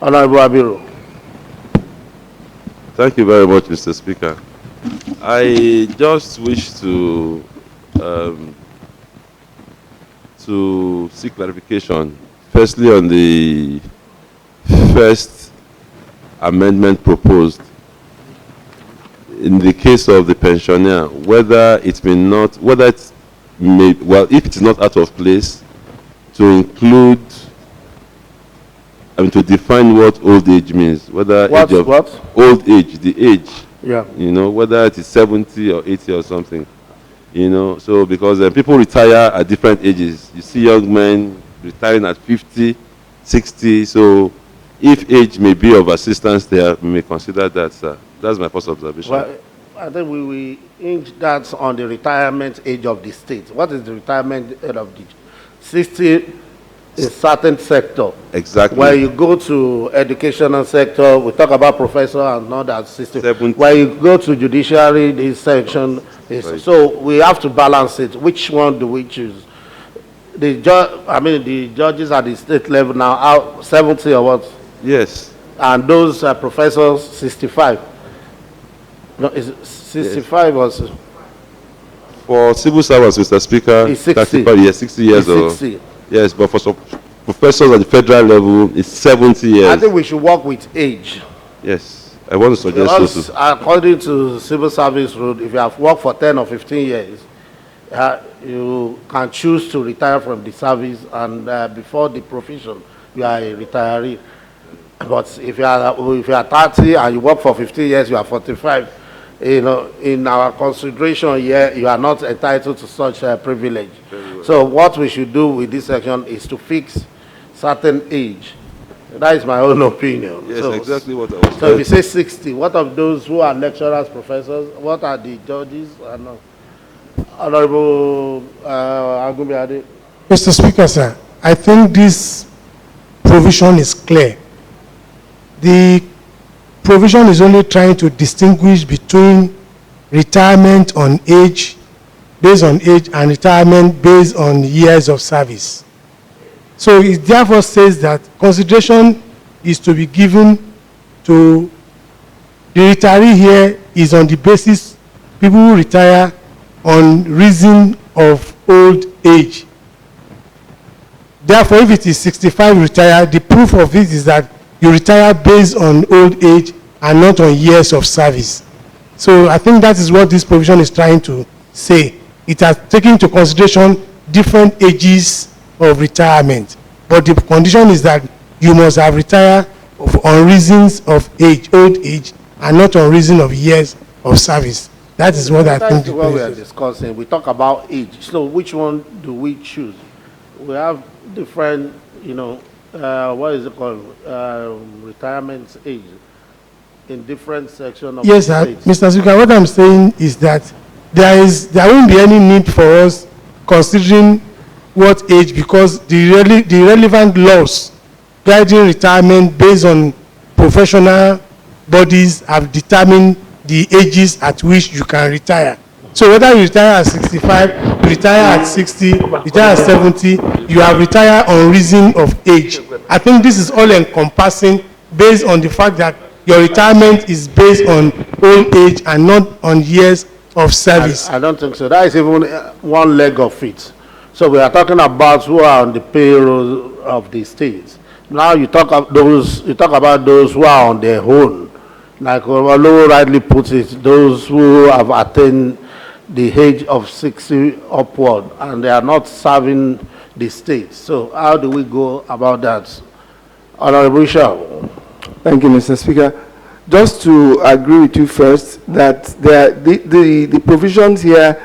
Honorable Abiru. Thank you very much, Mr. Speaker. I just wish to seek clarification. Firstly, on the first amendment proposed, in the case of the pensioner, whether it may not, whether it may, well, if it is not out of place, to include, I mean, to define what old age means, whether age of old age, the age, yeah, you know, whether it is 70 or 80 or something, you know, so because people retire at different ages. You see young men retiring at 50, 60, so if age may be of assistance there, we may consider that, sir. That's my first observation. Well, I think we will hinge that on the retirement age of the state. What is the retirement age of the 60 a certain sector. Exactly. When you go to educational sector, we talk about professor and not that system. 70. When you go to judiciary, this section is, Right. so we have to balance it. Which one do we choose? The the judges at the state level now are 70 or what? Yes. And those professors 65. No, is it 65 or so? For civil servants, Mr. Speaker, It's 60. 35 years, 60 years. It's 60. Yes, but for some professors at the federal level, it's 70 years. I think we should work with age. Yes, I want to suggest Because also. according to civil service rule, if you have worked for 10 or 15 years, you can choose to retire from the service, and before the profession, you are a retiree. But if you are 30 and you work for 15 years, you are 45. You know, in our consideration here, you are not entitled to such a privilege. So what we should do with this section is to fix certain age. That is my own opinion. Yes, so, exactly what I was So if you say 60, what of those who are lecturers, professors? What are the judges? Honorable Agumbiade. Mr. Speaker, sir, I think this provision is clear. The provision is only trying to distinguish between retirement on age, based on age, and retirement based on years of service. So it therefore says that consideration is to be given to the retiree here is on the basis people who retire on reason of old age. Therefore, if it is 65 retire, the proof of it is that you retire based on old age and not on years of service. So I think that is what this provision is trying to say. It has taken into consideration different ages of retirement, but the condition is that you must have retired on reasons of age, old age, and not on reason of years of service. That is what I think. That's what we are discussing. We talk about age. So which one do we choose? We have different, what is it called, retirement age in different sections of Yes, the sir. states. Mr. Speaker, what I'm saying is that there won't be any need for us considering what age, because the relevant laws guiding retirement based on professional bodies have determined the ages at which you can retire. So whether you retire at 65, you retire at 60, retire at 70, you have retired on reason of age. I think this is all encompassing based on the fact that your retirement is based on old age and not on years of service. I don't think so. That is even one leg of it. So we are talking about who are on the payroll of the states. Now you talk about those who are on their own. Like Olo rightly puts it, those who have attained the age of 60 upward and they are not serving the state. So how do we go about that? Honorable Shah. Thank you, Mr. Speaker. Just to agree with you first, that the provisions here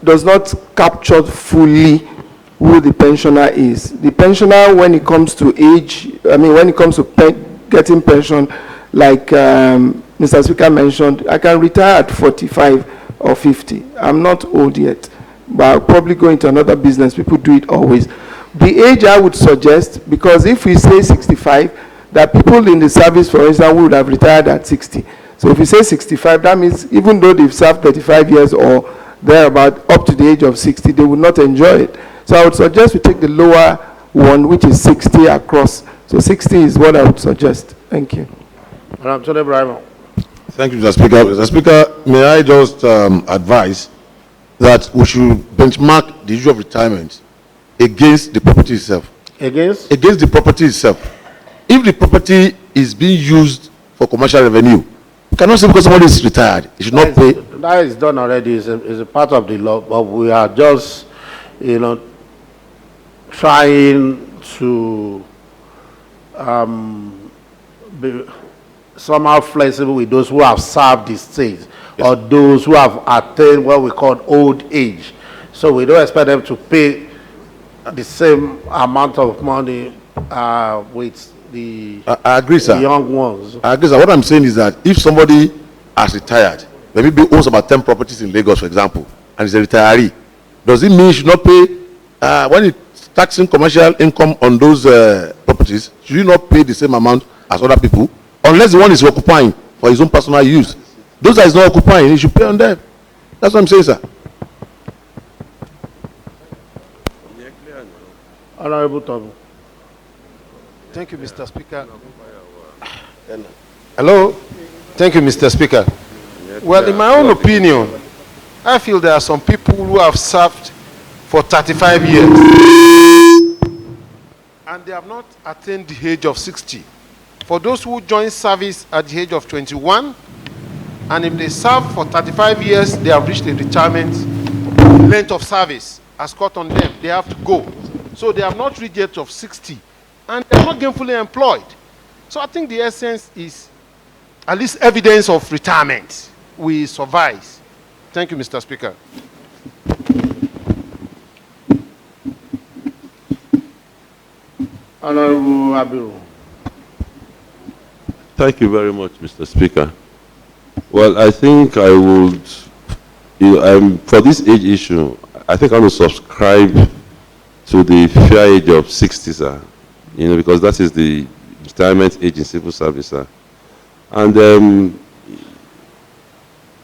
does not capture fully who the pensioner is. The pensioner, when it comes to age, when it comes to getting pension, like Mr. Speaker mentioned, I can retire at 45 or 50. I'm not old yet, but I'll probably go into another business. People do it always. The age I would suggest, because if we say 65, that people in the service, for instance, would have retired at 60. So if we say 65, that means even though they've served 35 years or thereabout up to the age of 60, they would not enjoy it. So I would suggest we take the lower one, which is 60 across. So 60 is what I would suggest. Thank you. Thank you, Mr. Speaker. Mr. Speaker, may I just advise that we should benchmark the issue of retirement against the property itself. Against? Against the property itself. If the property is being used for commercial revenue, you cannot say because somebody is retired, he should not pay. That is done already. It's a part of the law, but we are just, trying to be somehow flexible with those who have served the state, or those who have attained what we call old age. So we don't expect them to pay the same amount of money with the, I agree, sir. the young ones. I agree, sir. What I'm saying is that if somebody has retired, maybe owns about 10 properties in Lagos, for example, and is a retiree, does it mean he should not pay when he taxing commercial income on those properties, should you not pay the same amount as other people? Unless the one is occupying for his own personal use. Those that is not occupying, he should pay on them. That's what I'm saying, sir. Honorable Tobu. Thank you, Mr. Speaker. Hello? Thank you, Mr. Speaker. Well, in my own opinion, I feel there are some people who have served for 35 years and they have not attained the age of 60. For those who join service at the age of 21, and if they serve for 35 years, they have reached a retirement length of service as cut on them. They have to go. So they have not reached the age of 60, and they are not gainfully employed. So I think the essence is at least evidence of retirement. We survive. Thank you, Mr. Speaker. Honorable Abiru. Thank you very much, Mr. Speaker. Well, I think I would, for this age issue, I think I will subscribe to the fair age of 60, sir. Because that is the retirement age in civil service, sir. And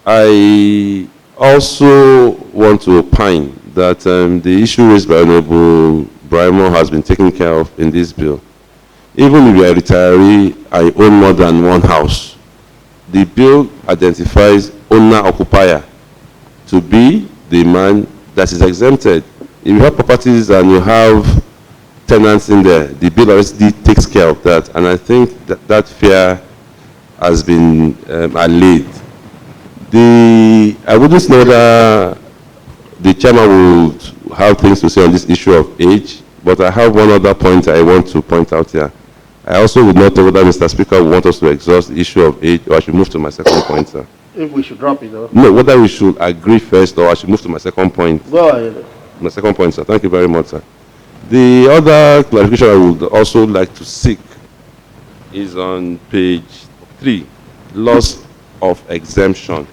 I also want to opine that the issue raised by Honorable Brimo has been taken care of in this bill. Even if you are a retiree and you own more than one house, the bill identifies owner-occupier to be the man that is exempted. If you have properties and you have tenants in there, the bill already takes care of that, and I think that that fear has been allayed. I wouldn't know whether the chairman would have things to say on this issue of age, but I have one other point I want to point out here. I also would not know whether Mr. Speaker would want us to exhaust the issue of age, or I should move to my second point, sir. If we should drop it, though. No, whether we should agree first, or I should move to my second point. Go ahead. My second point, sir. Thank you very much, sir. The other clarification I would also like to seek is on page 3, loss of exemption,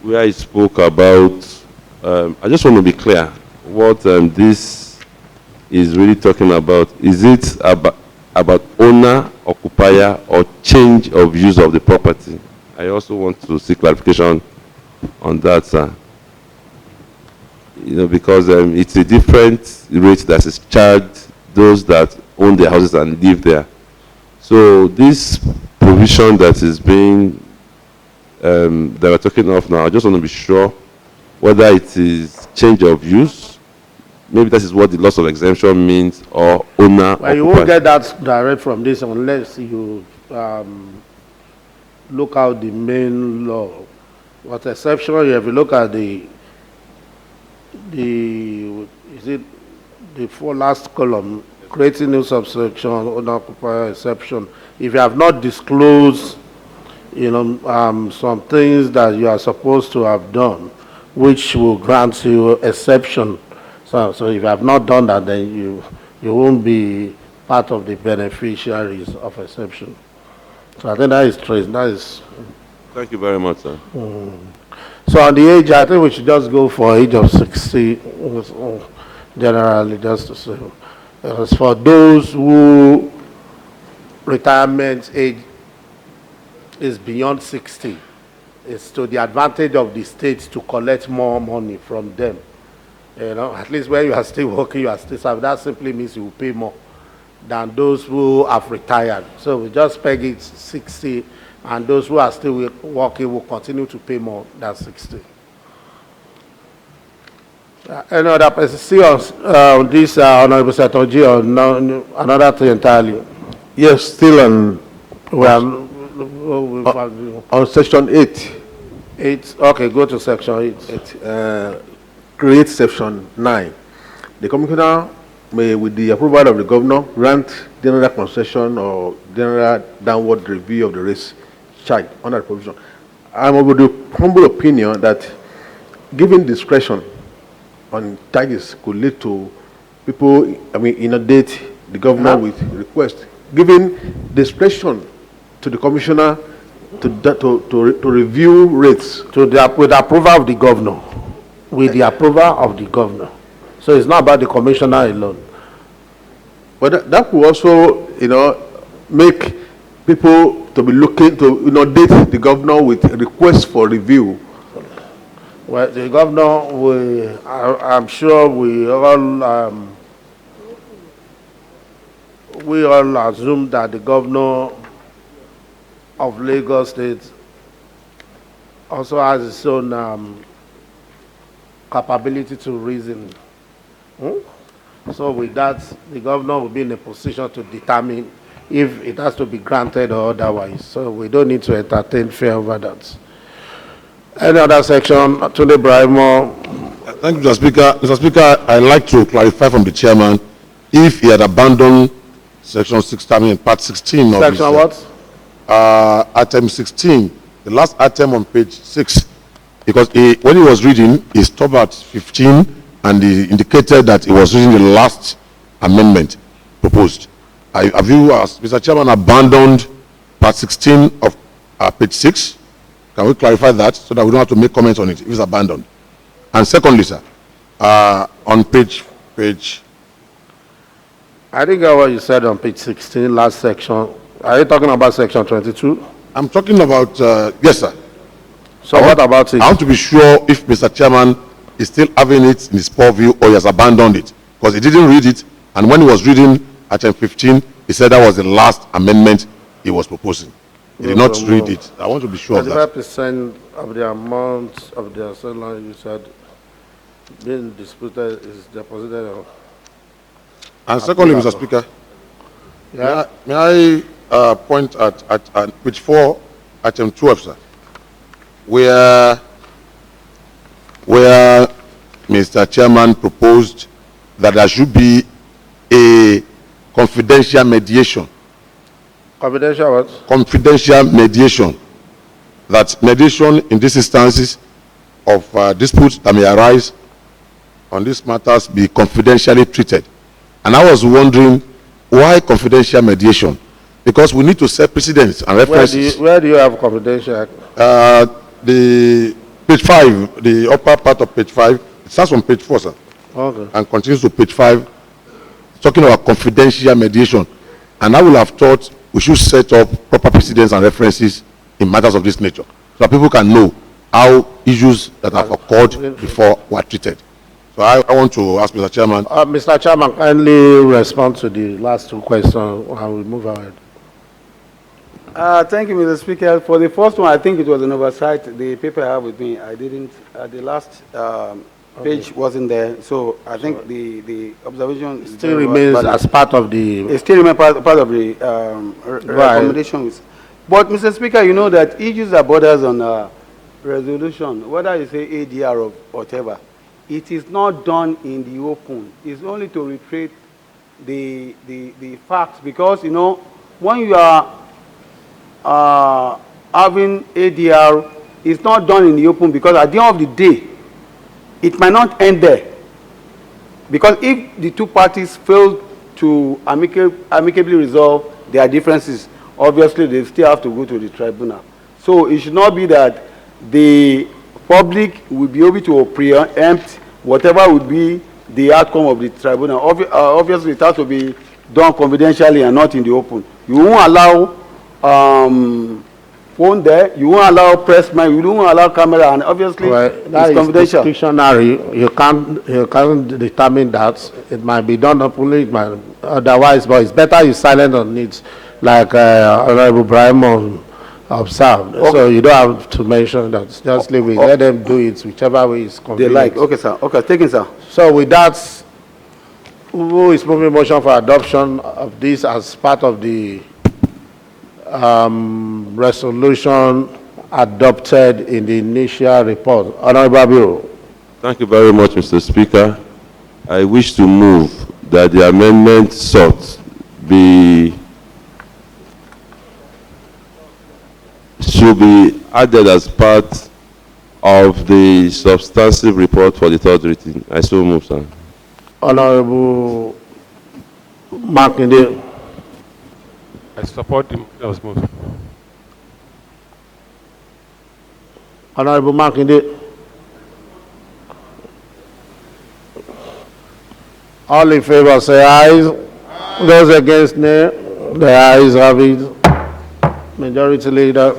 where I spoke about, I just want to be clear what this is really talking about. Is it about owner, occupier, or change of use of the property? I also want to seek clarification on that, sir. Because it's a different rate that is charged those that own their houses and live there. So this provision that is being that we're talking of now, I just want to be sure whether it is change of use. Maybe that is what the loss of exemption means, or owner. Well, you won't get that direct from this unless you look out the main law. What exception, if you look at the last column, creating new subsection, owner occupier exception. If you have not disclosed, some things that you are supposed to have done, which will grant you exception. So if you have not done that, then you won't be part of the beneficiaries of exception. So I think that is true. That is. Thank you very much, sir. So on the age, I think we should just go for age of 60, generally, just to say. As for those who retirement age is beyond 60, it's to the advantage of the state to collect more money from them. At least when you are still working, you are still serving. That simply means you will pay more than those who have retired. So we just peg it 60, and those who are still working will continue to pay more than 60. Any other person see on this, Honorable Satoji, or no, another thing entirely? Yes, still on section 8. 8. Okay, go to section 8. Create section 9. The commissioner may, with the approval of the governor, grant general concession or general downward review of the rates charged under the provision. I'm of the humble opinion that giving discretion on charges could lead to people, inundate the governor with requests. Giving discretion to the commissioner to review rates. With the approval of the governor. With the approval of the governor. So it's not about the commissioner alone. But that will also, make people to be looking to inundate the governor with requests for review. Well, the governor, I'm sure we all assume that the governor of Lagos State also has his own capability to reason. So with that, the governor will be in a position to determine if it has to be granted or otherwise. So we don't need to entertain fear over that. Any other section? Tunde Brahimo. Thank you, Mr. Speaker. Mr. Speaker, I'd like to clarify from the chairman if he had abandoned section 16, part 16 of Section what? Item 16, the last item on page 6, because when he was reading, he stopped at 15 and he indicated that he was reading the last amendment proposed. Have you, as Mr. Chairman, abandoned part 16 of page 6? Can we clarify that so that we don't have to make comments on it if it's abandoned? And secondly, sir, on page, I think what you said on page 16, last section. Are you talking about section 22? I'm talking about, yes, sir. So what about it? I want to be sure if Mr. Chairman is still having it in his purview or he has abandoned it. Because he didn't read it, and when he was reading item 15, he said that was the last amendment he was proposing. He did not read it. I want to be sure of that. 35% of the amount of the salary you said being disputed is deposited. And secondly, Mr. Speaker, yeah? may I point at page 4, item 12, sir, where Mr. Chairman proposed that there should be a confidential mediation. Confidential what? Confidential mediation. That mediation in these instances of disputes that may arise on these matters be confidentially treated. And I was wondering why confidential mediation? Because we need to set precedents and references. Where do you have confidential? The page 5, the upper part of page 5, it starts from page 4, sir. Okay. And continues to page 5, talking about confidential mediation. And I would have thought we should set up proper precedents and references in matters of this nature, so that people can know how issues that have occurred before were treated. So I want to ask Mr. Chairman. Mr. Chairman, kindly respond to the last two questions and we move ahead. Thank you, Mr. Speaker. For the first one, I think it was an oversight. The paper I have with me, I didn't, the last page wasn't there. So I think the observation still remains as part of the... It still remains part of the recommendations. But, Mr. Speaker, you know that issues that borders on resolution, whether you say ADR or whatever, it is not done in the open. It's only to reiterate the facts, because, you know, when you are having ADR, it's not done in the open, because at the end of the day, it might not end there. Because if the two parties fail to amicably resolve their differences, obviously they still have to go to the tribunal. So it should not be that the public will be able to preempt whatever would be the outcome of the tribunal. Obviously, it has to be done confidentially and not in the open. You won't allow phone there, you won't allow pressman, you won't allow camera, and obviously it's confidential. Dictionary, you can't determine that. It might be done openly, it might otherwise, but it's better you silent on it, like Honorable Brahimo observed. Okay. So you don't have to mention that. Just leave it. Let them do it whichever way is convenient. They like. Okay, sir. Okay, taken, sir. So with that, who is moving motion for adoption of this as part of the resolution adopted in the initial report? Honorable Bureau. Thank you very much, Mr. Speaker. I wish to move that the amendment sought should be added as part of the substantive report for the third reading. I so move, sir. Honorable Makinde. I support the motion. Honorable Makinde. All in favor say aye. Those against nay. The ayes have it. Majority Leader.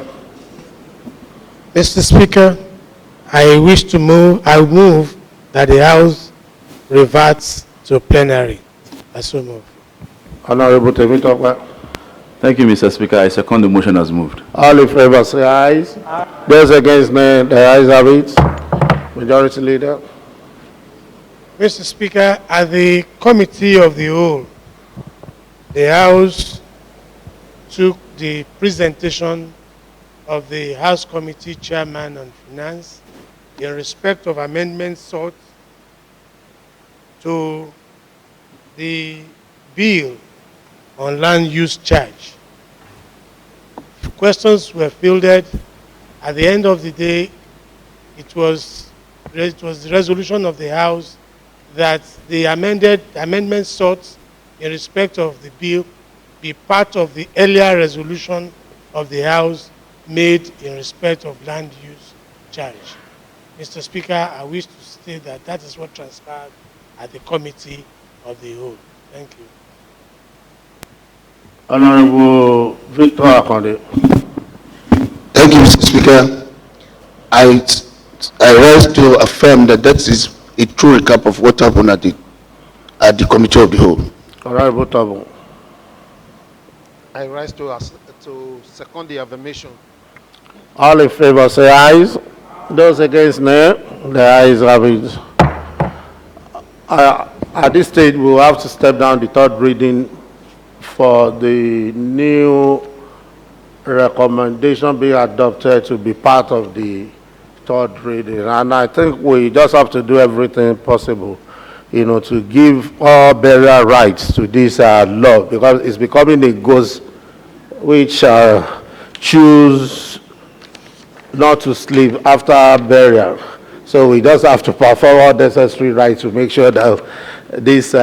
Mr. Speaker, I move that the House reverts to plenary. I so move. Honorable Temitope. Thank you, Mr. Speaker. I second the motion as moved. All in favor say aye. Those against nay. The ayes have it. Majority Leader. Mr. Speaker, at the Committee of the Whole, the House took the presentation of the House Committee Chairman on Finance in respect of amendments sought to the bill on land use charge. Questions were fielded. At the end of the day, it was the resolution of the House that the amendments sought in respect of the bill be part of the earlier resolution of the House made in respect of land use charge. Mr. Speaker, I wish to state that that is what transpired at the Committee of the Whole. Thank you. Honorable Victor Akonde. Thank you, Mr. Speaker. I rise to affirm that that is a true recap of what happened at the Committee of the Whole. Honorable Tabo. I rise to second the affirmation. All in favor say aye. Those against nay. The ayes have it. At this stage, we will have to step down the third reading for the new recommendation being adopted to be part of the third reading. And I think we just have to do everything possible, to give all burial rights to this law, because it's becoming a ghost which choose not to sleep after burial. So we just have to perform all necessary rites to make sure that this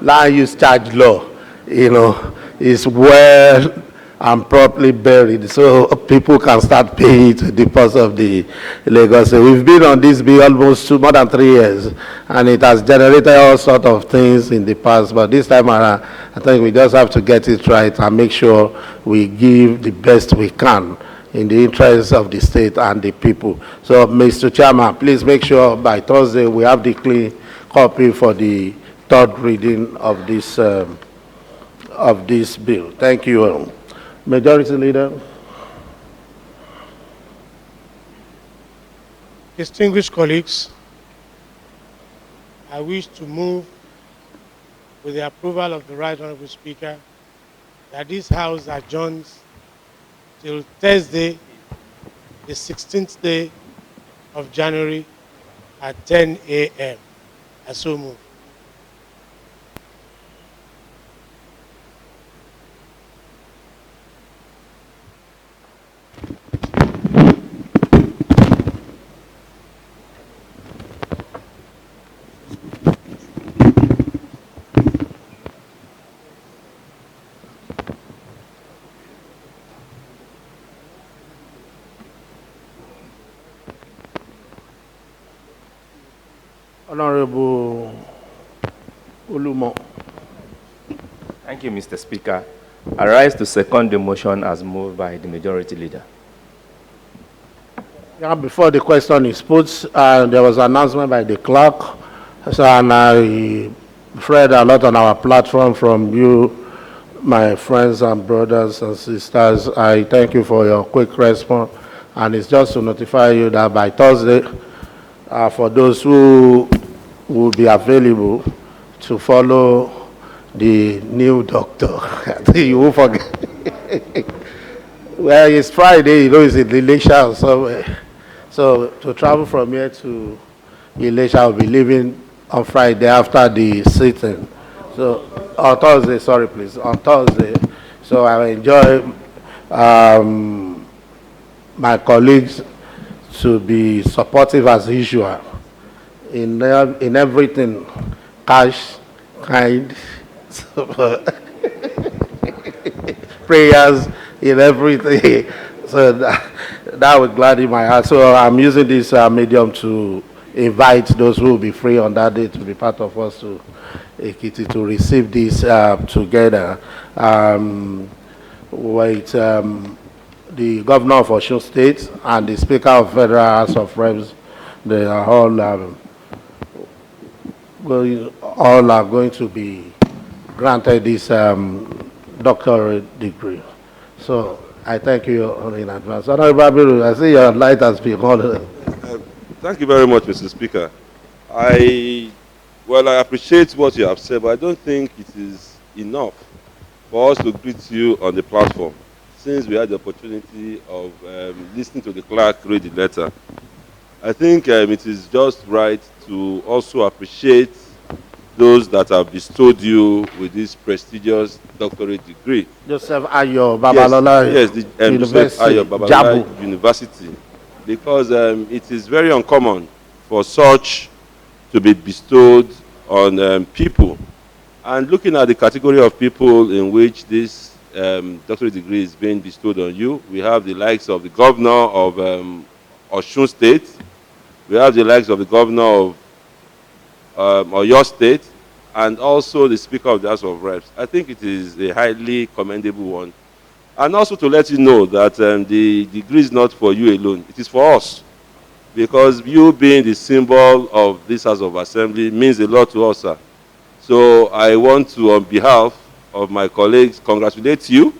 land use charge law, is well and properly buried, so people can start paying to the purse of the Lagos. So we've been on this bill almost more than 3 years, and it has generated all sorts of things in the past. But this time around, I think we just have to get it right and make sure we give the best we can in the interests of the state and the people. So, Mr. Chairman, please make sure by Thursday we have the clean copy for the third reading of this bill. Thank you. Majority Leader. Distinguished colleagues, I wish to move, with the approval of the Right Honorable Speaker, that this House adjourns till Thursday, the 16th day of January at 10 a.m. I so move. Honorable Olumo. Thank you, Mr. Speaker. I rise to second the motion as moved by the Majority Leader. Yeah, before the question is put, there was an announcement by the clerk, and I read a lot on our platform from you, my friends and brothers and sisters. I thank you for your quick response, and it's just to notify you that by Thursday, for those who will be available to follow the new doctor, you won't forget. Well, it's Friday, it's in LSHA or somewhere. So to travel from here to LSHA, I'll be leaving on Friday after the sitting. So on Thursday, sorry please, on Thursday. So I enjoy my colleagues to be supportive as usual in everything, cash, kind, prayers, in everything. So that would gladden my heart. So I'm using this medium to invite those who will be free on that day to be part of us to Ekiti to receive this together. With the governor of Osun State and the Speaker of Federal House of Reps, they are all going to be granted this doctorate degree. So I thank you in advance. Honorable Abiru, I see your light has been on. Thank you very much, Mr. Speaker. I appreciate what you have said, but I don't think it is enough for us to greet you on the platform, since we had the opportunity of listening to the clerk read the letter. I think it is just right to also appreciate those that have bestowed you with this prestigious doctorate degree. Joseph Ayo Babalola Joseph Ayo Babalola University, because it is very uncommon for such to be bestowed on people. And looking at the category of people in which this doctorate degree is being bestowed on you, we have the likes of the governor of Osun State, we have the likes of the governor of Oyo State, and also the Speaker of the House of Reps. I think it is a highly commendable one. And also to let you know that the degree is not for you alone, it is for us. Because you being the symbol of this House of Assembly means a lot to us, sir. So I want to, on behalf of my colleagues, congratulate you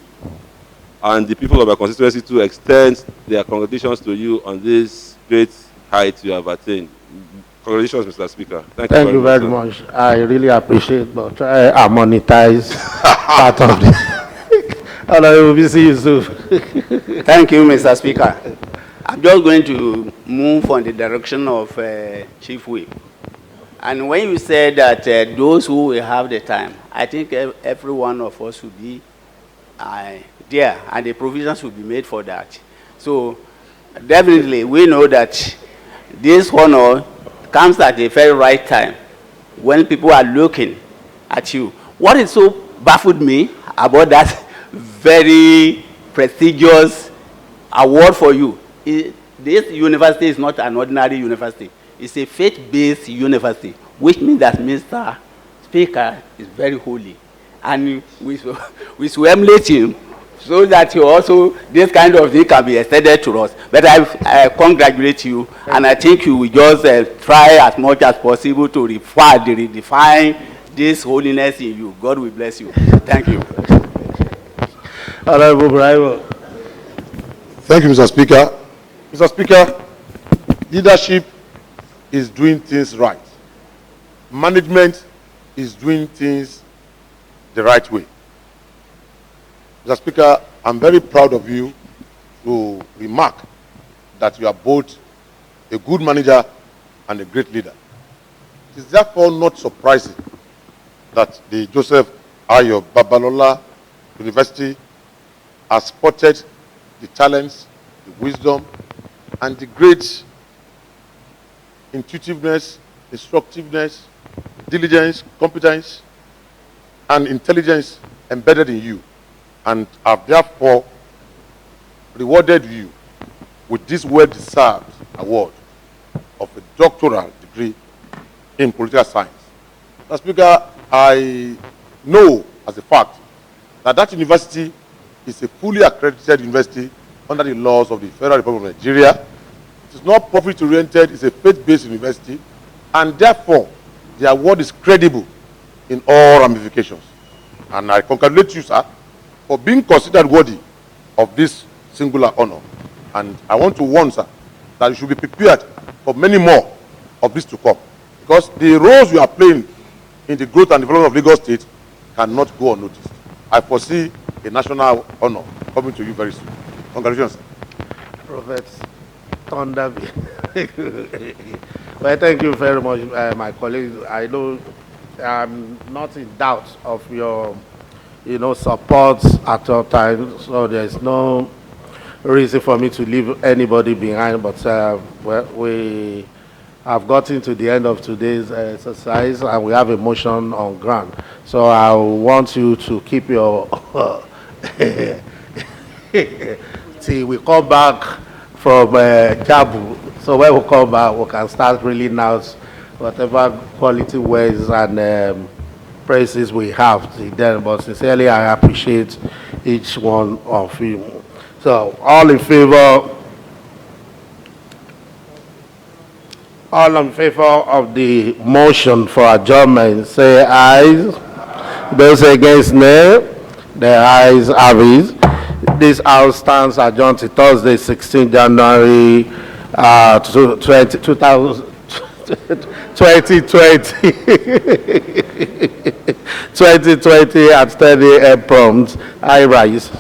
and the people of my constituency to extend their congratulations to you on this great height you have attained. Congratulations, Mr. Speaker. Thank you very much. I really appreciate, but try and monetize part of this. Hello, we'll see you soon. Thank you, Mr. Speaker. I'm just going to move on the direction of Chief Whip. And when you said that those who will have the time, I think every one of us should be there, and the provisions will be made for that. So definitely we know that this honor comes at the very right time when people are looking at you. What is so baffled me about that very prestigious award for you? This university is not an ordinary university. It's a faith-based university, which means that Mr. Speaker is very holy. And we should emulate him so that you also, this kind of thing can be extended to us. But I congratulate you, and I think you will just try as much as possible to redefine this holiness in you. God will bless you. Thank you. Thank you, Mr. Speaker. Mr. Speaker, leadership is doing things right. Management is doing things the right way. Mr. Speaker, I'm very proud of you to remark that you are both a good manager and a great leader. It is therefore not surprising that the Joseph Ayo Babalola University has spotted the talents, the wisdom, and the great intuitiveness, instructiveness, diligence, competence, and intelligence embedded in you, and have therefore rewarded you with this well-deserved award of a doctoral degree in political science. Mr. Speaker, I know as a fact that that university is a fully accredited university under the laws of the Federal Republic of Nigeria. It is not profit-oriented, it's a faith-based university, and therefore the award is credible in all ramifications. And I congratulate you, sir, for being considered worthy of this singular honor. And I want to warn, sir, that you should be prepared for many more of this to come. Because the roles you are playing in the growth and development of Lagos State cannot go unnoticed. I foresee a national honor coming to you very soon. Congratulations, sir. Prophet Thunderby. Well, thank you very much, my colleagues. I know I'm not in doubt of your, support at all times. So there's no reason for me to leave anybody behind. But well, we have gotten to the end of today's exercise, and we have a motion on ground. So I want you to keep your till we come back from Jabu. So So when we come back, we can start reeling out whatever quality words and praises we have to them. But sincerely, I appreciate each one of you. So all in favor? All in favor of the motion for adjournment, say aye. Those against, nay. The ayes have it. This house stands adjourned to Thursday, 16 January 2020. 2020 at 30 a.m. prompt. I rise.